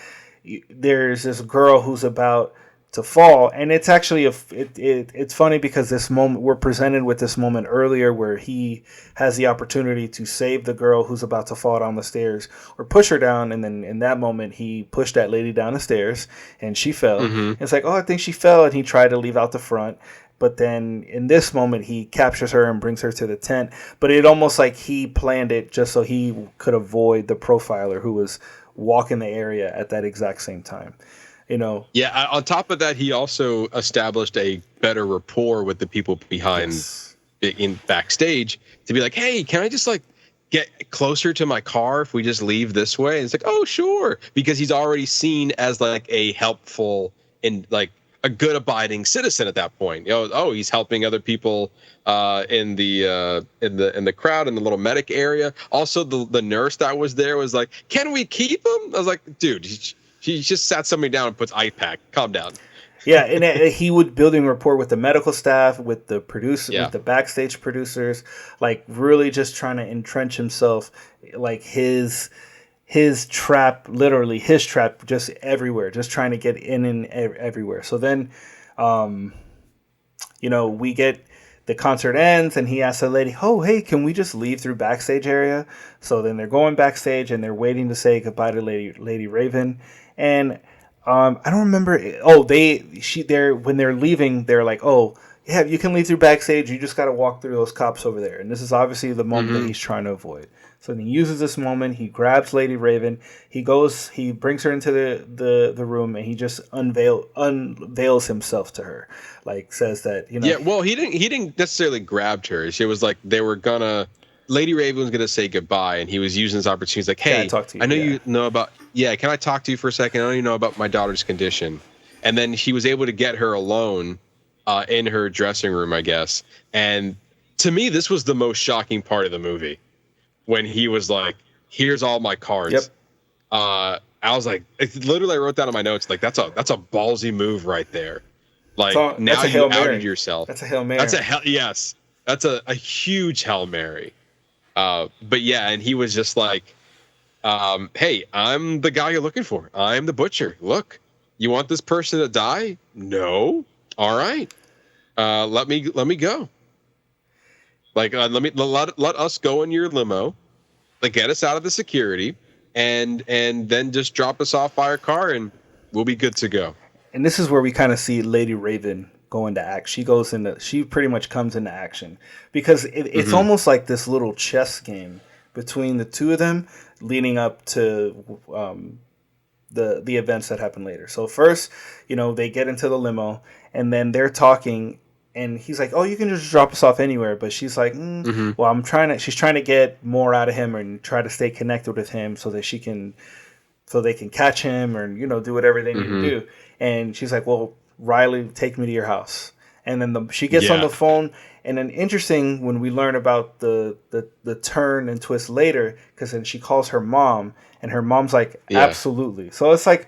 there's this girl who's about to fall, and it's actually it's funny because this moment we're presented with this moment earlier where he has the opportunity to save the girl who's about to fall down the stairs or push her down, and then in that moment he pushed that lady down the stairs and she fell. It's like, oh, I think she fell, and he tried to leave out the front, but then in this moment he captures her and brings her to the tent, but it almost like he planned it just so he could avoid the profiler who was walking the area at that exact same time. Yeah, on top of that, he also established a better rapport with the people behind in backstage to be like, hey, can I just like get closer to my car if we just leave this way? And it's like, oh, sure. Because he's already seen as like a helpful and like a good abiding citizen at that point. He's helping other people in the crowd in the little medic area. Also, the nurse that was there was like, can we keep him? I was like, dude, he just sat somebody down and puts ice pack. Calm down. Yeah, and he would building rapport with the medical staff, with the producers, with the backstage producers, like really just trying to entrench himself, like his trap, literally his trap, just everywhere, just trying to get in and everywhere. So then, we get the concert ends, and he asks the lady, "Oh, hey, can we just leave through backstage area?" So then they're going backstage, and they're waiting to say goodbye to Lady Raven. And I don't remember. When they're leaving, they're like, "Oh, yeah, you can leave through backstage. You just got to walk through those cops over there." And this is obviously the moment that he's trying to avoid. So then he uses this moment. He grabs Lady Raven. He brings her into the room, and he just unveils himself to her. Like says that, Yeah, well, he didn't necessarily grab her. She was like Lady Raven was gonna say goodbye, and he was using this opportunity. He's like, "Hey, I know you know about. Yeah, can I talk to you for a second? I know you know about my daughter's condition." And then he was able to get her alone in her dressing room, I guess. And to me, this was the most shocking part of the movie when he was like, "Here's all my cards." Yep. I was like, literally, I wrote that on my notes. Like, that's a ballsy move right there. Like now you outed yourself. That's a Hail Mary. Yes. That's a huge Hail Mary. But yeah, and he was just like, hey, I'm the guy you're looking for. I'm the butcher. Look, you want this person to die? No. All right. Let me go. Like, let us go in your limo, like get us out of the security, and then just drop us off by our car, and we'll be good to go. And this is where we kind of see Lady Raven go into act. She pretty much comes into action because it's almost like this little chess game between the two of them leading up to the events that happen later. So first, they get into the limo, and then they're talking, and he's like, "Oh, you can just drop us off anywhere." But she's like, "Well, she's trying to get more out of him and try to stay connected with him so that they can catch him or, do whatever they need to do." And she's like, "Well, Riley, take me to your house." And then she gets on the phone, and then interesting when we learn about the turn and twist later, because then she calls her mom, and her mom's like, "Absolutely." So it's like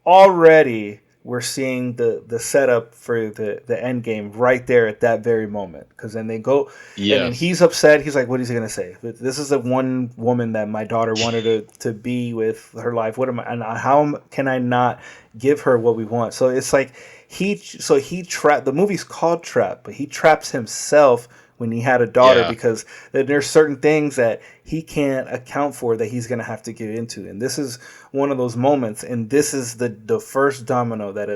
already we're seeing the setup for the end game right there at that very moment, because then they go, and then he's upset. He's like, what is he gonna say? This is the one woman that my daughter wanted to be with her life. What am I? And how can I not give her what we want? So it's like the movie's called Trap, but he traps himself when he had a daughter, because there's certain things that he can't account for that he's going to have to get into. And this is one of those moments. And this is the first domino that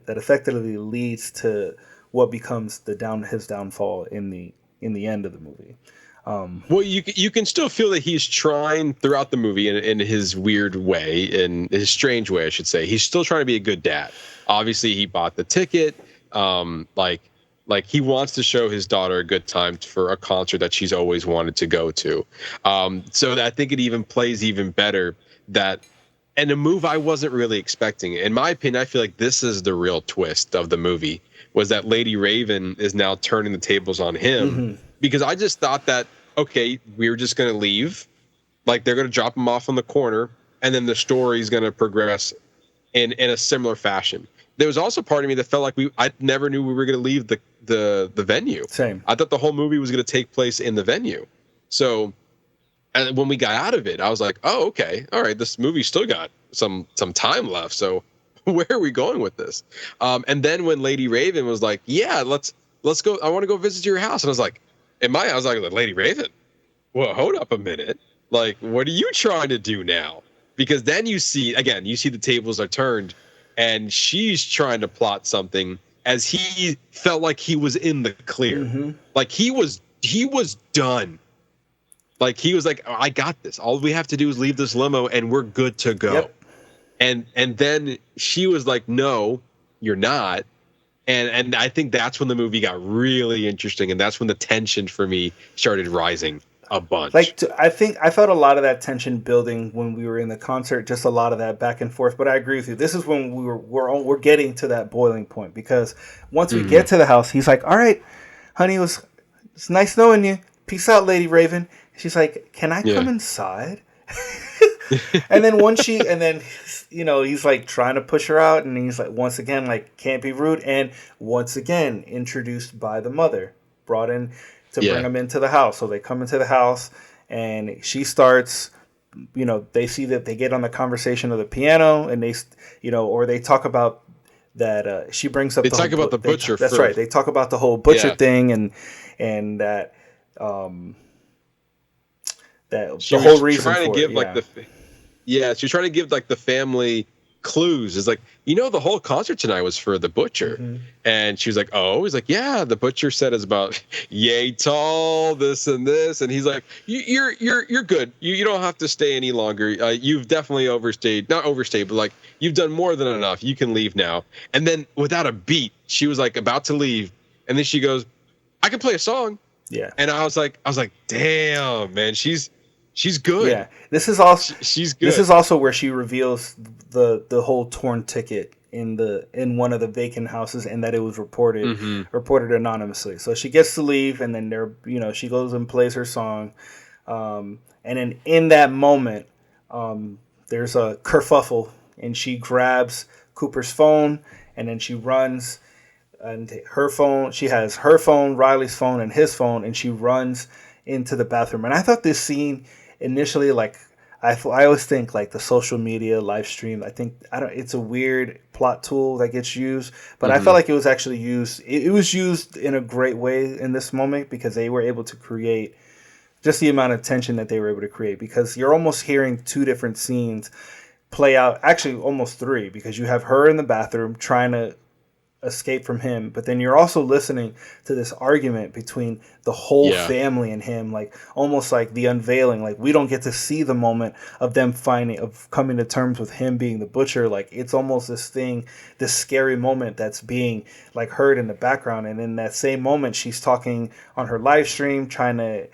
effectively leads to what becomes his downfall in the end of the movie. Well, you can still feel that he's trying throughout the movie in his weird way, in his strange way, I should say. He's still trying to be a good dad. Obviously, he bought the ticket. Like he wants to show his daughter a good time for a concert that she's always wanted to go to. So I think it even plays even better and a move I wasn't really expecting. In my opinion, I feel like this is the real twist of the movie, was that Lady Raven is now turning the tables on him because I just thought that, okay, we're just going to leave. Like, they're going to drop him off on the corner, and then the story is going to progress in a similar fashion. There was also part of me that felt like I never knew we were going to leave the venue. Same. I thought the whole movie was going to take place in the venue. So, and when we got out of it, I was like, oh, okay, all right, this movie still got some time left. So where are we going with this? And then when Lady Raven was like, yeah, let's go. I want to go visit your house. And I was like, I was like, Lady Raven, well, hold up a minute. Like, what are you trying to do now? Because then you see the tables are turned, and she's trying to plot something as he felt like he was in the clear. Mm-hmm. Like he was done. Like he was like, oh, I got this. All we have to do is leave this limo and we're good to go. Yep. And then she was like, no, you're not. And I think that's when the movie got really interesting, and that's when the tension for me started rising a bunch. I think I felt a lot of that tension building when we were in the concert, just a lot of that back and forth. But I agree with you. This is when we're getting to that boiling point, because once we get to the house, he's like, all right, honey, it's nice knowing you. Peace out, Lady Raven. She's like, can I come inside? And then he's like trying to push her out, and he's like, once again, like, can't be rude. And once again, introduced by the mother, brought in to bring them into the house. So they come into the house, and she starts, they see that they get on the conversation of the piano, and they, or they talk about that. She brings up they talk about the butcher. That's right. They talk about the whole butcher thing, and that the whole reason trying for to give it. she's trying to give like the family clues. It's like, the whole concert tonight was for the butcher. Mm-hmm. And she was like, oh, he's like, yeah, the butcher said it's about yay tall, this and this. And he's like, you're good. You don't have to stay any longer. You've definitely not overstayed, but like, you've done more than enough. You can leave now. And then without a beat, she was like about to leave, and then she goes, I can play a song. Yeah. And I was like, damn, man, she's good. Yeah, this is also she's good. This is also where she reveals the whole torn ticket in one of the vacant houses, and that it was reported anonymously. So she gets to leave, and then she goes and plays her song, and then in that moment, there's a kerfuffle, and she grabs Cooper's phone, and then she runs. And her phone, she has her phone, Riley's phone, and his phone, and she runs into the bathroom. And I thought this scene initially, like, I always think like the social media live stream. It's a weird plot tool that gets used, but I felt like it was actually used. It was used in a great way in this moment, because they were able to create just the amount of tension that they were able to create, because you're almost hearing two different scenes play out, actually almost three, because you have her in the bathroom trying to escape from him, but then you're also listening to this argument between the whole family and him, like almost like the unveiling. Like, we don't get to see the moment of them coming to terms with him being the butcher. Like, it's almost this scary moment that's being like heard in the background. And in that same moment, she's talking on her live stream, trying to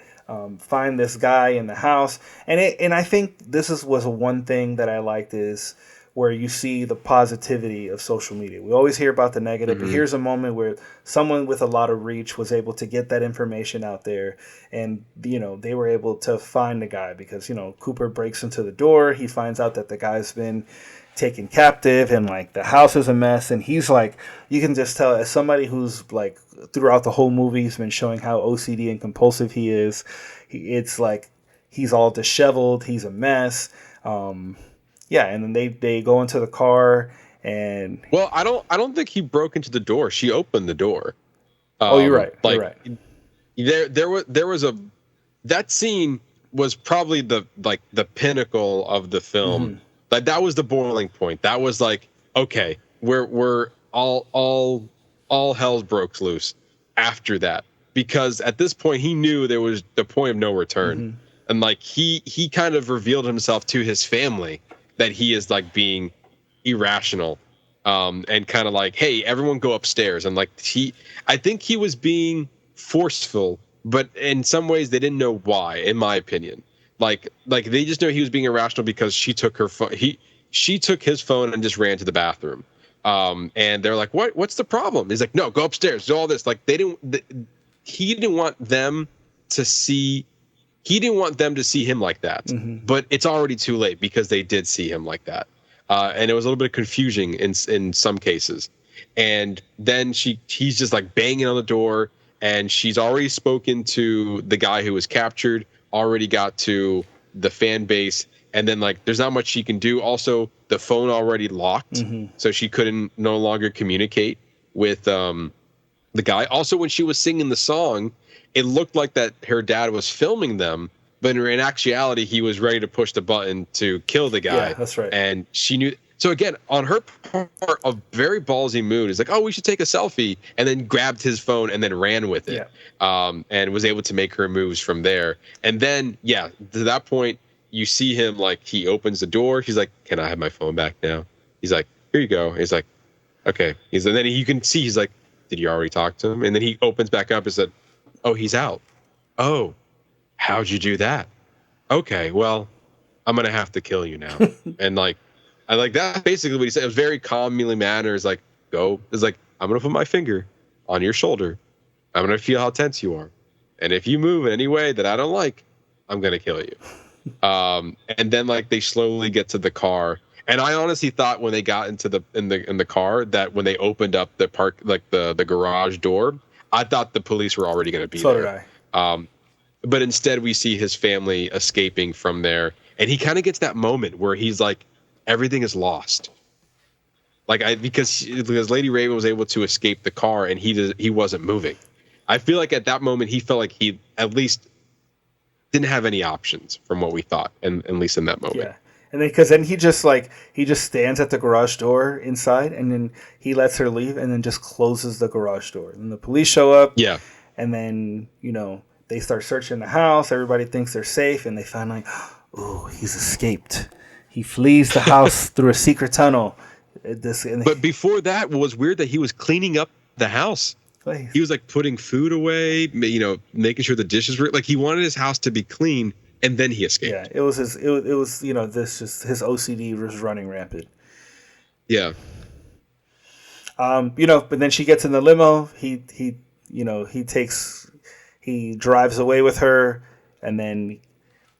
find this guy in the house. And I think was one thing that I liked, is where you see the positivity of social media. We always hear about the negative, but here's a moment where someone with a lot of reach was able to get that information out there, and they were able to find the guy, because Cooper breaks into the door. He finds out that the guy's been taken captive, and like the house is a mess, and he's like, you can just tell, as somebody who's like throughout the whole movie has been showing how OCD and compulsive he is. It's like he's all disheveled, he's a mess. Yeah, and then they go into the car, and I don't think he broke into the door. She opened the door. You're right. You're right. There was that scene was probably the pinnacle of the film. Mm-hmm. Like, that was the boiling point. That was like, okay, we're all hell broke loose after that, because at this point he knew there was the point of no return, and like he kind of revealed himself to his family that he is like being irrational, and kind of like, hey, everyone go upstairs. And like I think he was being forceful, but in some ways they didn't know why, in my opinion. Like they just know he was being irrational because she took her phone. She took his phone and just ran to the bathroom. And they're like, what's the problem? He's like, no, go upstairs, do all this. Like, he didn't want them to see. He didn't want them to see him like that, but it's already too late because they did see him like that, and it was a little bit of confusion in some cases. And then he's just like banging on the door, and she's already spoken to the guy who was captured, already got to the fan base, and then like there's not much she can do. Also, the phone already locked, so she couldn't no longer communicate with the guy. Also, when she was singing the song, it looked like that her dad was filming them, but in actuality, he was ready to push the button to kill the guy. Yeah, that's right. And she knew. So again, on her part, a very ballsy move is like, oh, we should take a selfie, and then grabbed his phone and then ran with it, and was able to make her moves from there. And then, yeah, to that point, you see him like he opens the door. He's like, "Can I have my phone back now?" He's like, "Here you go." He's like, "Okay." And then you can see he's like, "Did you already talk to him?" And then he opens back up and said, "Oh, he's out. Oh, how'd you do that? Okay, well, I'm gonna have to kill you now." And like, I like that. Basically, what he said. It was very calmly mannered. It's like, go. It's like, I'm gonna put my finger on your shoulder. I'm gonna feel how tense you are, and if you move in any way that I don't like, I'm gonna kill you. And then like they slowly get to the car. And I honestly thought when they got into the car that when they opened up the park, like the garage door, I thought the police were already going to be there. So did I. But instead we see his family escaping from there. And he kind of gets that moment where he's like, everything is lost. Like because Lady Raven was able to escape the car and he wasn't moving. I feel like at that moment he felt like he at least didn't have any options from what we thought, and at least in that moment. Yeah. And then, because then he just stands at the garage door inside, and then he lets her leave, and then just closes the garage door. And the police show up. Yeah. And then they start searching the house. Everybody thinks they're safe, and they find like, oh, he's escaped. He flees the house through a secret tunnel. But before that, what was weird that he was cleaning up the house. He was like putting food away, making sure the dishes were like he wanted his house to be clean. And then he escaped. Yeah, it was his OCD was running rampant. Yeah. But then she gets in the limo. He drives away with her, and then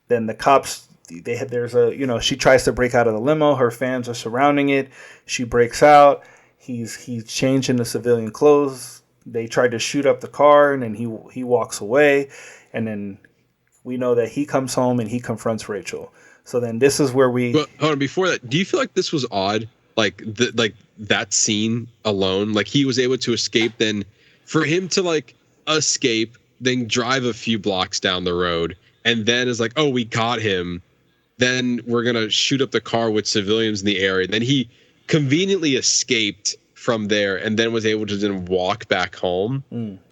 the cops. She tries to break out of the limo. Her fans are surrounding it. She breaks out. He's changed into civilian clothes. They tried to shoot up the car, and then he walks away, and then. We know that he comes home and he confronts Rachel. So then this is where we. But hold on, before that, do you feel like this was odd? Like that scene alone, like he was able to escape. Then for him to like escape, then drive a few blocks down the road, and then is like, oh, we caught him. Then we're gonna shoot up the car with civilians in the area. Then he conveniently escaped from there and then was able to then walk back home.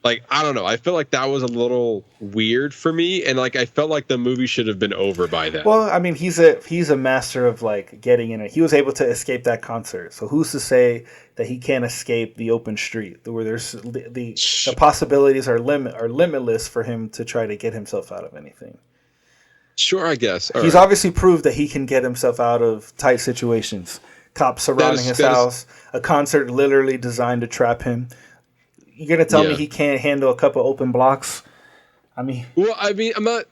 Like, I don't know. I feel like that was a little weird for me. And like, I felt like the movie should have been over by then. Well, I mean, he's a master of like getting in it. He was able to escape that concert. So who's to say that he can't escape the open street where there's the possibilities are limitless for him to try to get himself out of anything. Sure, I guess. He's obviously proved that he can get himself out of tight situations. Cops surrounding his house, a concert literally designed to trap him. You're gonna tell me he can't handle a couple open blocks? I'm not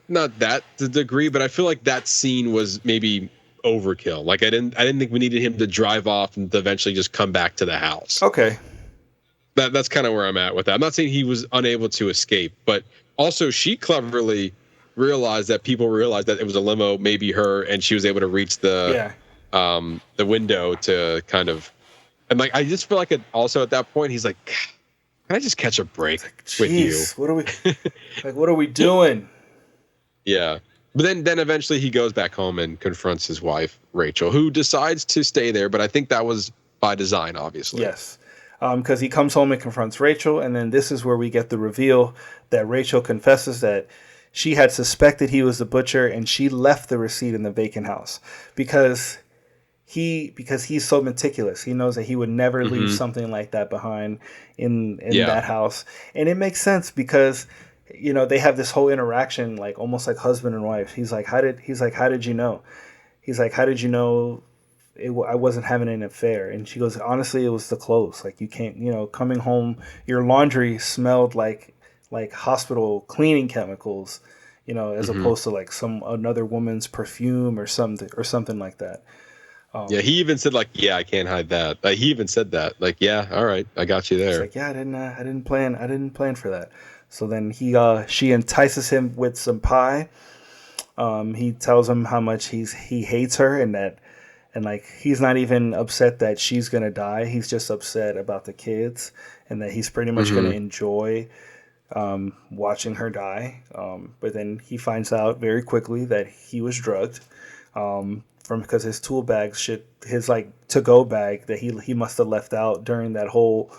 not that to the degree, but I feel like that scene was maybe overkill. Like I didn't think we needed him to drive off and to eventually just come back to the house. Okay, that's kind of where I'm at with that. I'm not saying he was unable to escape, but also she cleverly realized that people realized that it was a limo, maybe her, and she was able to reach the window to kind of, and like I just feel like also at that point he's like, can I just catch a break with you? What are we doing? Yeah, but then eventually he goes back home and confronts his wife Rachel, who decides to stay there. But I think that was by design, obviously. Yes, because he comes home and confronts Rachel, and then this is where we get the reveal that Rachel confesses that she had suspected he was the butcher, and she left the receipt in the vacant house because he's so meticulous. He knows that he would never leave something like that behind in that house. And it makes sense because, they have this whole interaction, like almost like husband and wife. He's like, how did you know? He's like, how did you know I wasn't having an affair? And she goes, honestly, it was the clothes. Like you can't, coming home, your laundry smelled like like hospital cleaning chemicals, as opposed to like another woman's perfume or something like that. Yeah, he even said like, "Yeah, I can't hide that." Like, he even said that. Like, "Yeah, all right, I got you there." He's like, "Yeah, I didn't plan for that." So then she entices him with some pie. He tells him how much he hates her, and like he's not even upset that she's gonna die. He's just upset about the kids, and that he's pretty much gonna enjoy watching her die. But then he finds out very quickly that he was drugged. Because his tool bag his like to-go bag that he must have left out during that whole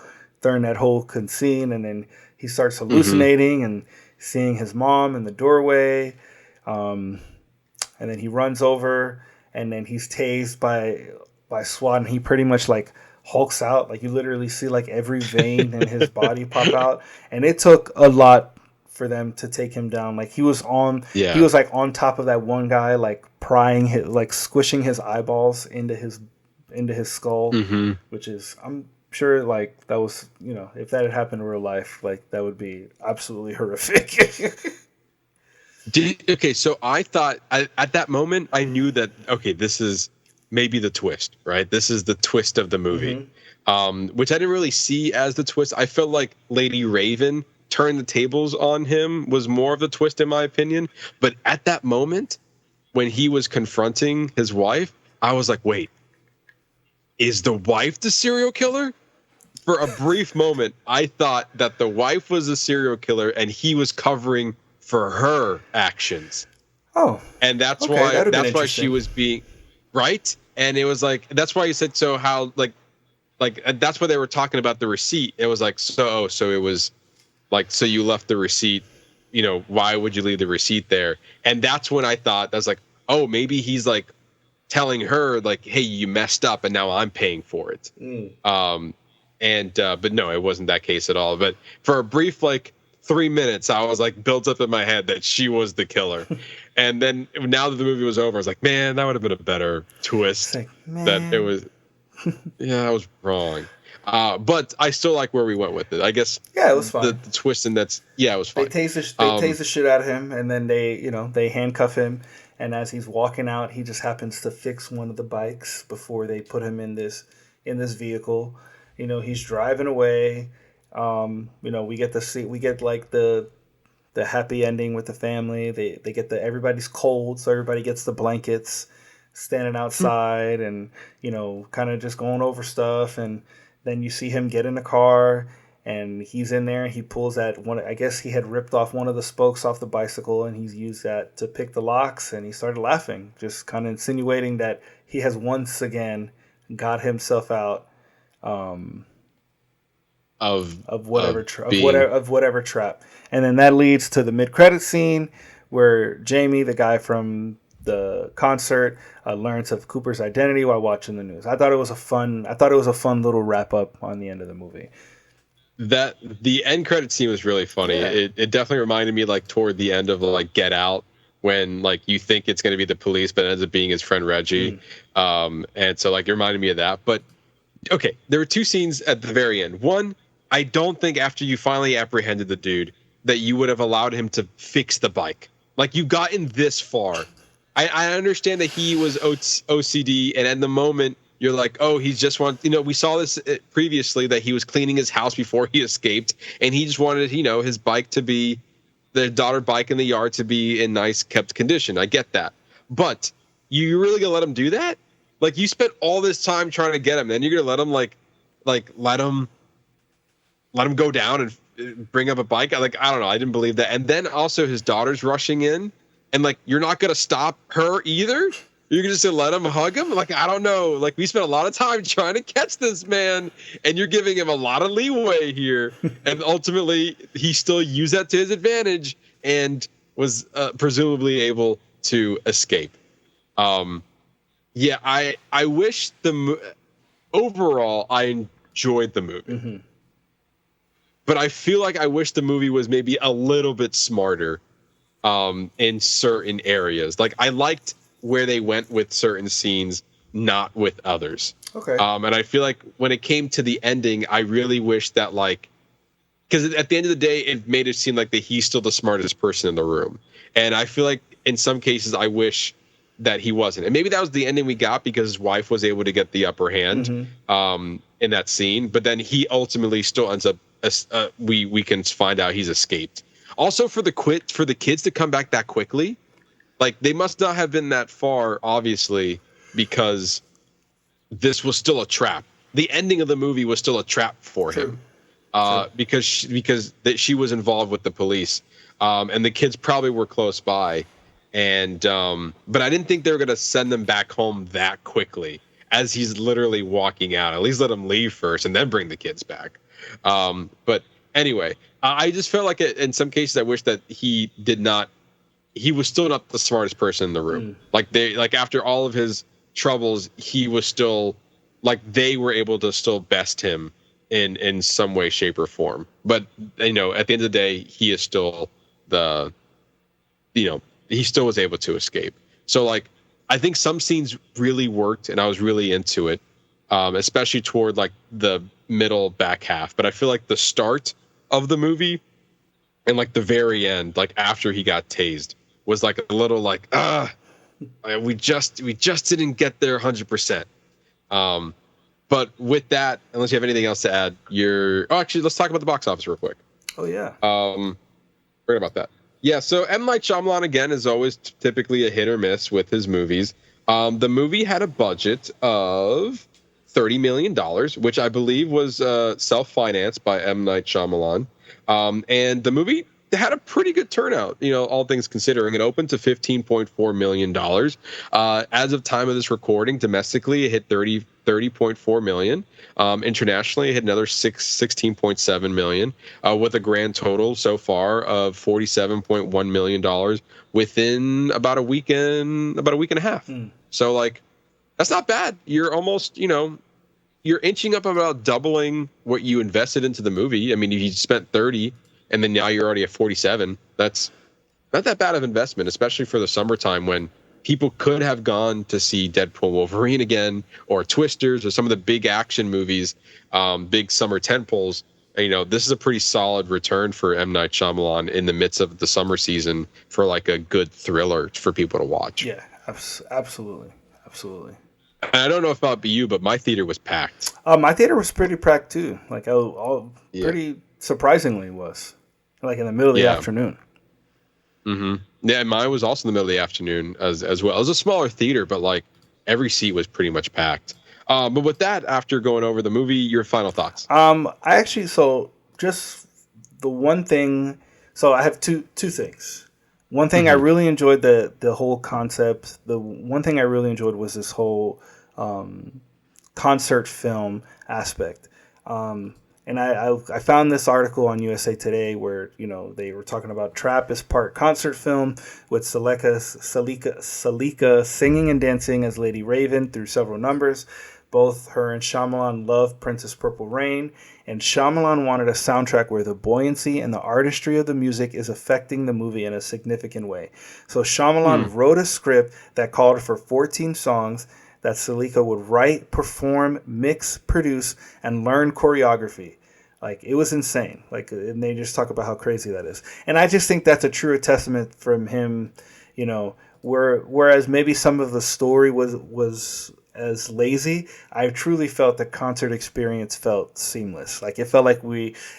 scene, and then he starts hallucinating and seeing his mom in the doorway, and then he runs over, and then he's tased by SWAT, and he pretty much like hulks out, like you literally see like every vein in his body pop out, and it took a lot for them to take him down. Like he was like on top of that one guy, like squishing his eyeballs into his skull, which is, I'm sure, like that was, if that had happened in real life, like that would be absolutely horrific. Okay, so I thought at that moment I knew that, okay, this is maybe the twist, right? This is the twist of the movie, which I didn't really see as the twist. I felt like Lady Raven turn the tables on him was more of the twist, in my opinion. But at that moment, when he was confronting his wife, I was like, wait, is the wife the serial killer? For a brief moment, I thought that the wife was a serial killer and he was covering for her actions. Oh. And that's why she was being right. And it was like, that's why you said, so how, like that's why they were talking about the receipt. It was like, so it was like, so you left the receipt, why would you leave the receipt there? And that's when I thought, I was like, oh, maybe he's like telling her like, hey, you messed up and now I'm paying for it. But no, it wasn't that case at all. But for a brief, like 3 minutes, I was like built up in my head that she was the killer. And then now that the movie was over, I was like, man, that would have been a better twist. Like, that it was, yeah, I was wrong. But I still like where we went with it. I guess. Yeah, it was fun. The twist, and it was fun. They tase the shit out of him, and then they handcuff him. And as he's walking out, he just happens to fix one of the bikes before they put him in this vehicle. He's driving away. We get like the happy ending with the family. They get everybody's cold, so everybody gets the blankets, standing outside, and kind of just going over stuff. And then you see him get in the car, and he's in there. He pulls that one. I guess he had ripped off one of the spokes off the bicycle, and he's used that to pick the locks. And he started laughing, just kind of insinuating that he has once again got himself out of whatever trap. And then that leads to the mid-credit scene where Jamie, the guy from the concert, learns of Cooper's identity while watching the news. I thought it was a fun little wrap up on the end of the movie. That the end credit scene was really funny. Yeah. It definitely reminded me like toward the end of like Get Out, when like you think it's going to be the police, but it ends up being his friend Reggie. And so like it reminded me of that. But okay, there were two scenes at the very end. One, I don't think after you finally apprehended the dude that you would have allowed him to fix the bike. Like, you've gotten this far. I understand that he was OCD, and at the moment you're like, oh, he's just we saw this previously, that he was cleaning his house before he escaped, and he just wanted, his bike to be, the daughter bike in the yard to be in nice kept condition. I get that. But you really gonna let him do that? Like, you spent all this time trying to get him, then you're gonna let him let him go down and bring up a bike? I don't know. I didn't believe that. And then also his daughter's rushing in, and like, you're not gonna stop her either. You're gonna just let him hug him? Like, I don't know. Like, we spent a lot of time trying to catch this man, and you're giving him a lot of leeway here. And ultimately, he still used that to his advantage and was presumably able to escape. Yeah, I wish overall I enjoyed the movie. Mm-hmm. But I feel like I wish the movie was maybe a little bit smarter in certain areas. Like, I liked where they went with certain scenes, not with others. Okay. And I feel like when it came to the ending, I really wish that, like, because at the end of the day, it made it seem like that he's still the smartest person in the room. And I feel like in some cases, I wish that he wasn't. And maybe that was the ending we got because his wife was able to get the upper hand in that scene. But then he ultimately still ends up, we can find out he's escaped. Also, for the kids to come back that quickly, like they must not have been that far, obviously, because this was still a trap. The ending of the movie was still a trap for him, because she was involved with the police, and the kids probably were close by, and but I didn't think they were going to send them back home that quickly as he's literally walking out. At least let him leave first and then bring the kids back. But anyway, I just felt like in some cases I wish that he was still not the smartest person in the room. Like after all of his troubles, he was still like they were able to still best him in some way, shape, or form. But at the end of the day, he is still he still was able to escape. So like I think some scenes really worked and I was really into it, especially toward like the middle back half. But I feel like the start of the movie and like the very end, like after he got tased, was like a little like we just didn't get there 100%. But with that, unless you have anything else to add, actually let's talk about the box office real quick. Oh yeah. Forget about that. Yeah, so M. Night Shyamalan again is always typically a hit or miss with his movies. The movie had a budget of $30 million, which I believe was self-financed by M. Night Shyamalan. And the movie had a pretty good turnout, all things considering. It opened to $15.4 million. As of time of this recording, domestically, it hit $30.4 million. Internationally, it hit another $16.7 million, with a grand total so far of $47.1 million within about a week and a half. So, like, that's not bad. You're almost, you're inching up about doubling what you invested into the movie. I mean, if you spent 30 and then now you're already at 47, that's not that bad of investment, especially for the summertime when people could have gone to see Deadpool Wolverine again, or Twisters, or some of the big action movies, big summer tentpoles. This is a pretty solid return for M. Night Shyamalan in the midst of the summer season for like a good thriller for people to watch. Yeah, absolutely. I don't know about you, but my theater was packed. My theater was pretty packed too. Like pretty surprisingly was, like in the middle of the afternoon. Mm-hmm. Yeah, mine was also in the middle of the afternoon as well. It was a smaller theater, but like every seat was pretty much packed. But with that, after going over the movie, your final thoughts? Just the one thing. So I have two things. One thing I really enjoyed the whole concept. The one thing I really enjoyed was this whole concert film aspect. And I found this article on USA Today where, they were talking about Trap is part concert film with Salika singing and dancing as Lady Raven through several numbers. Both her and Shyamalan love Princess Purple Rain, and Shyamalan wanted a soundtrack where the buoyancy and the artistry of the music is affecting the movie in a significant way. So Shyamalan wrote a script that called for 14 songs that Salika would write, perform, mix, produce, and learn choreography. Like, it was insane. Like, and they just talk about how crazy that is. And I just think that's a true testament from him, whereas maybe some of the story was as lazy, I truly felt the concert experience felt seamless. Like, it felt like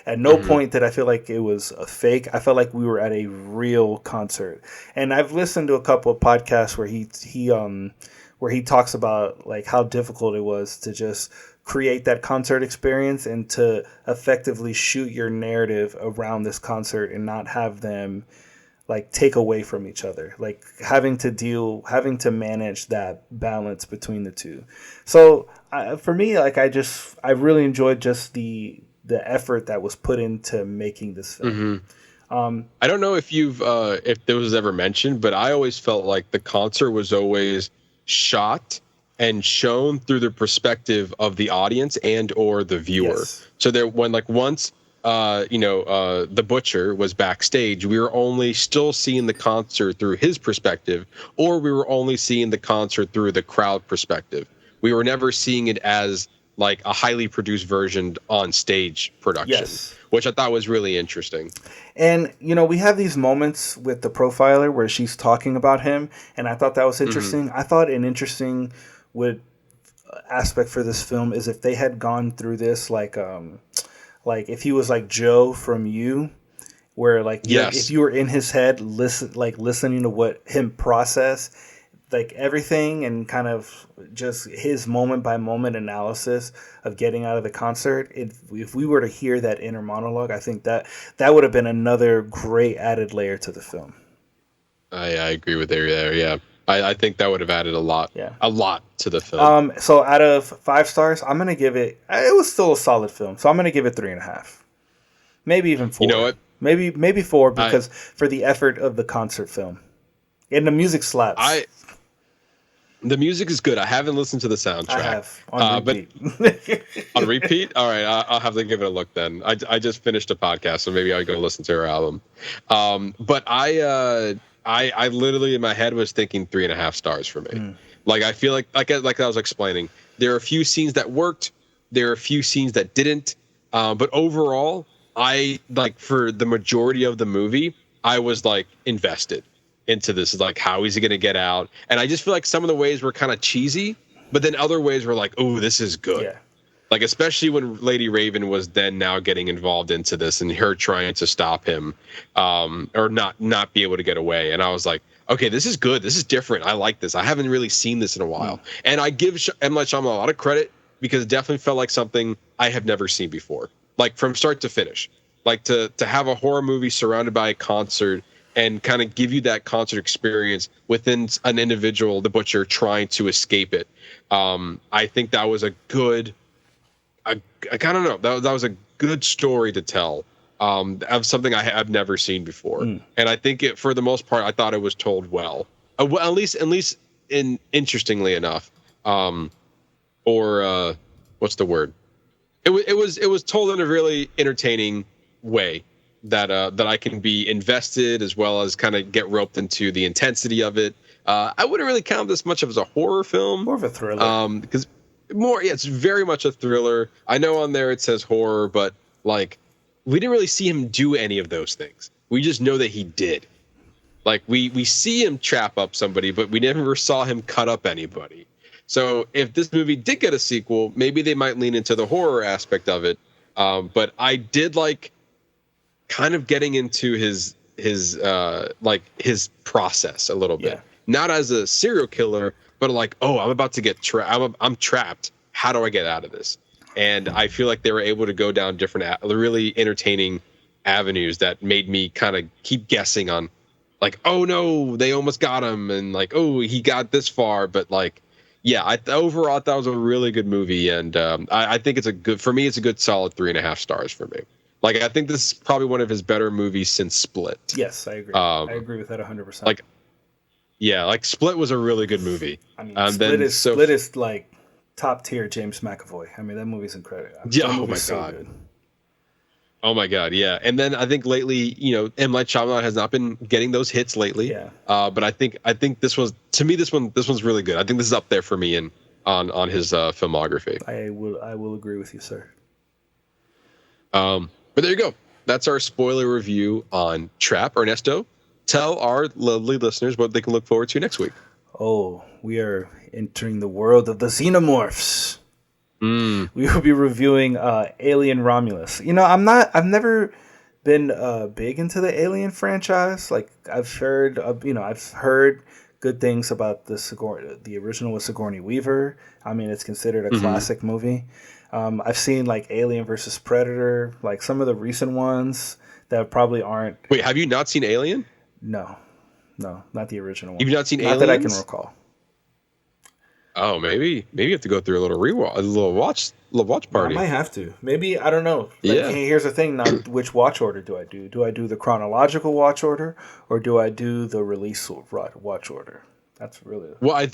at no point did I feel like it was a fake. I felt like we were at a real concert. And I've listened to a couple of podcasts where he talks about like how difficult it was to just create that concert experience and to effectively shoot your narrative around this concert and not have them like take away from each other, like having to manage that balance between the two. So for me, like I really enjoyed just the effort that was put into making this film. I don't know if if there was ever mentioned, but I always felt like the concert was always shot and shown through the perspective of the audience and or the viewer. Yes. So there, when like once the Butcher was backstage, we were only still seeing the concert through his perspective, or we were only seeing the concert through the crowd perspective. We were never seeing it as like a highly produced version on stage production. Yes. which I thought was really interesting. And, you know, we have these moments with the profiler where she's talking about him, and I thought that was interesting. I thought an interesting aspect for this film is if they had gone through this like if he was like Joe from You, where like if you were in his head listening to what him process like everything and kind of just his moment by moment analysis of getting out of the concert. If we were to hear that inner monologue, I think that would have been another great added layer to the film. I agree with you there. Yeah. I think that would have added a lot to the film. So out of 5 stars, I'm going to give it, it was still a solid film. So I'm going to give it 3.5, maybe even 4. You know what? Maybe 4 because for the effort of the concert film and the music slaps. The music is good. I haven't listened to the soundtrack. I have on repeat. But on repeat? All right, I'll have to give it a look then. I just finished a podcast, so maybe I'll go listen to her album. But I literally in my head was thinking 3.5 stars for me. Like I feel like I was explaining, there are a few scenes that worked, there are a few scenes that didn't. But overall, I like for the majority of the movie, I was like invested into this, like how is he going to get out? And I just feel like some of the ways were kind of cheesy, but then other ways were like, oh, this is good. Yeah. Like especially when Lady Raven was then now getting involved into this and her trying to stop him, or not be able to get away. And I was like, okay, this is good. This is different. I like this. I haven't really seen this in a while. And I give M. Night Shyamalan a lot of credit because it definitely felt like something I have never seen before, like from start to finish. Like to have a horror movie surrounded by a concert and kind of give you that concert experience within an individual, the butcher, trying to escape it. I think that was a good, I don't know, that was a good story to tell of something I've never seen before. And I think for the most part, I thought it was told well, at least interestingly enough. What's the word? It was told in a really entertaining way that I can be invested as well as kind of get roped into the intensity of it. I wouldn't really count this much as a horror film. More of a thriller. Because it's very much a thriller. I know on there it says horror, but like we didn't really see him do any of those things. We just know that he did. Like we see him trap up somebody, but we never saw him cut up anybody. So if this movie did get a sequel, maybe they might lean into the horror aspect of it. But I did like kind of getting into his process a little bit. Yeah. Not as a serial killer, but like, oh, I'm about to get trapped. I'm trapped. How do I get out of this? And I feel like they were able to go down different, really entertaining avenues that made me kind of keep guessing on, like, oh no, they almost got him, and like, oh, he got this far, but like, yeah, overall, I thought it was a really good movie, and I think it's a good solid 3.5 stars for me. Like, I think this is probably one of his better movies since Split. Yes, I agree. I agree with that 100%. Like, yeah, like Split was a really good movie. I mean, Split is like top tier James McAvoy. I mean, that movie's incredible. Oh my god. Good. Oh my god, yeah. And then I think lately, M. Night Shyamalan has not been getting those hits lately. Yeah. But I think this was, to me, this one's really good. I think this is up there for me on his filmography. I will agree with you, sir. But there you go. That's our spoiler review on Trap. Ernesto, tell our lovely listeners what they can look forward to next week. Oh, we are entering the world of the Xenomorphs. We will be reviewing Alien Romulus. I've never been big into the Alien franchise. Like I've heard good things about the original with Sigourney Weaver. I mean, it's considered a classic movie. I've seen like Alien versus Predator, like some of the recent ones that probably aren't. Wait, have you not seen Alien? No, not the original one. You've not seen Aliens? Not that I can recall. Oh, maybe you have to go through a little watch party. I might have to. Maybe, I don't know. Like, here's the thing. Now, which watch order do I do? Do I do the chronological watch order, or do I do the release watch order? That's really. Well, I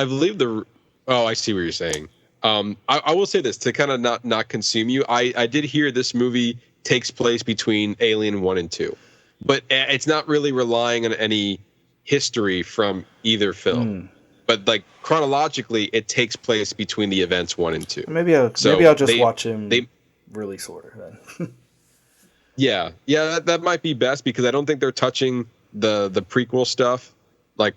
believe the. Oh, I see what you're saying. I will say this to kind of not consume you. I did hear this movie takes place between Alien 1 and 2, but it's not really relying on any history from either film. But like chronologically, it takes place between the events 1 and 2. Maybe I'll just watch him release order then. Yeah, that might be best because I don't think they're touching the prequel stuff like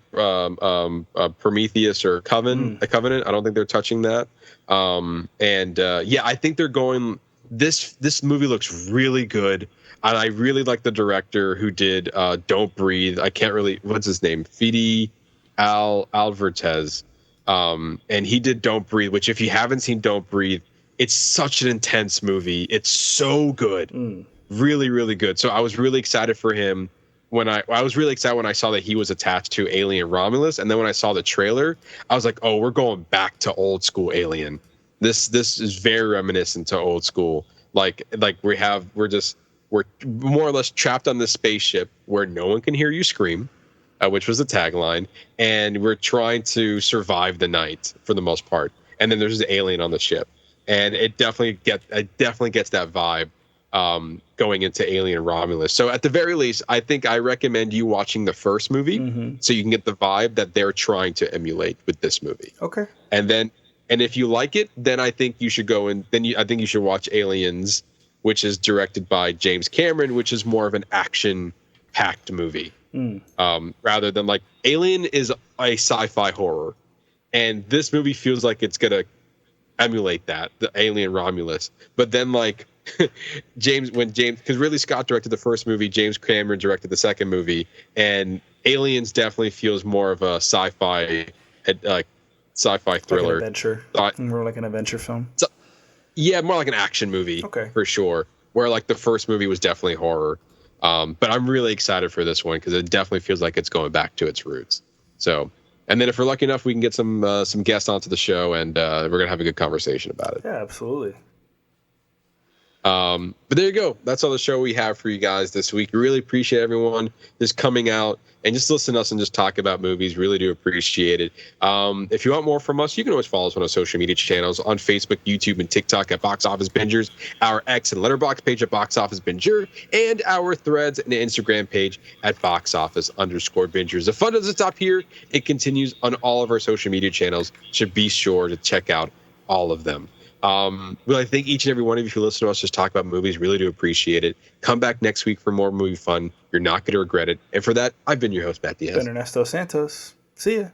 Prometheus or Covenant. I don't think they're touching that. I think they're going. This movie looks really good, and I really like the director who did Don't Breathe. I can't really what's his name, Fede Alvarez, and he did Don't Breathe. Which, if you haven't seen Don't Breathe, it's such an intense movie. It's so good. Really, really good. So I was really excited for him when I was really excited when I saw that he was attached to Alien Romulus, and then when I saw the trailer, I was like, "Oh, we're going back to old school Alien." This is very reminiscent to old school. Like we're more or less trapped on this spaceship where no one can hear you scream, which was the tagline, and we're trying to survive the night for the most part. And then there's an alien on the ship, and it definitely gets that vibe. Going into Alien Romulus. So at the very least, I think I recommend you watching the first movie so you can get the vibe that they're trying to emulate with this movie. Okay. And if you like it, then I think you should go and I think you should watch Aliens, which is directed by James Cameron, which is more of an action-packed movie. Rather than like Alien is a sci-fi horror, and this movie feels like it's gonna emulate that, the Alien Romulus. But then like because Ridley Scott directed the first movie, James Cameron directed the second movie, and Aliens definitely feels more of a sci-fi thriller, like an adventure, more like an adventure film. So, yeah, more like an action movie, for sure. Where like the first movie was definitely horror, but I'm really excited for this one because it definitely feels like it's going back to its roots. So, and then if we're lucky enough, we can get some guests onto the show, and we're gonna have a good conversation about it. Yeah, absolutely. But there you go. That's all the show we have for you guys this week. We really appreciate everyone just coming out and just listen to us and just talk about movies. Really do appreciate it. If you want more from us, you can always follow us on our social media channels on Facebook, YouTube, and TikTok at Box Office Bingers, our X and Letterboxd page at Box Office Binger, and our Threads and Instagram page at Box Office_Bingers. The fun doesn't stop here. It continues on all of our social media channels. So be sure to check out all of them. I thank each and every one of you who listen to us just talk about movies. Really do appreciate it. Come back next week for more movie fun. You're not going to regret it. And for that, I've been your host, Matt Diaz. Been Ernesto Santos. See ya.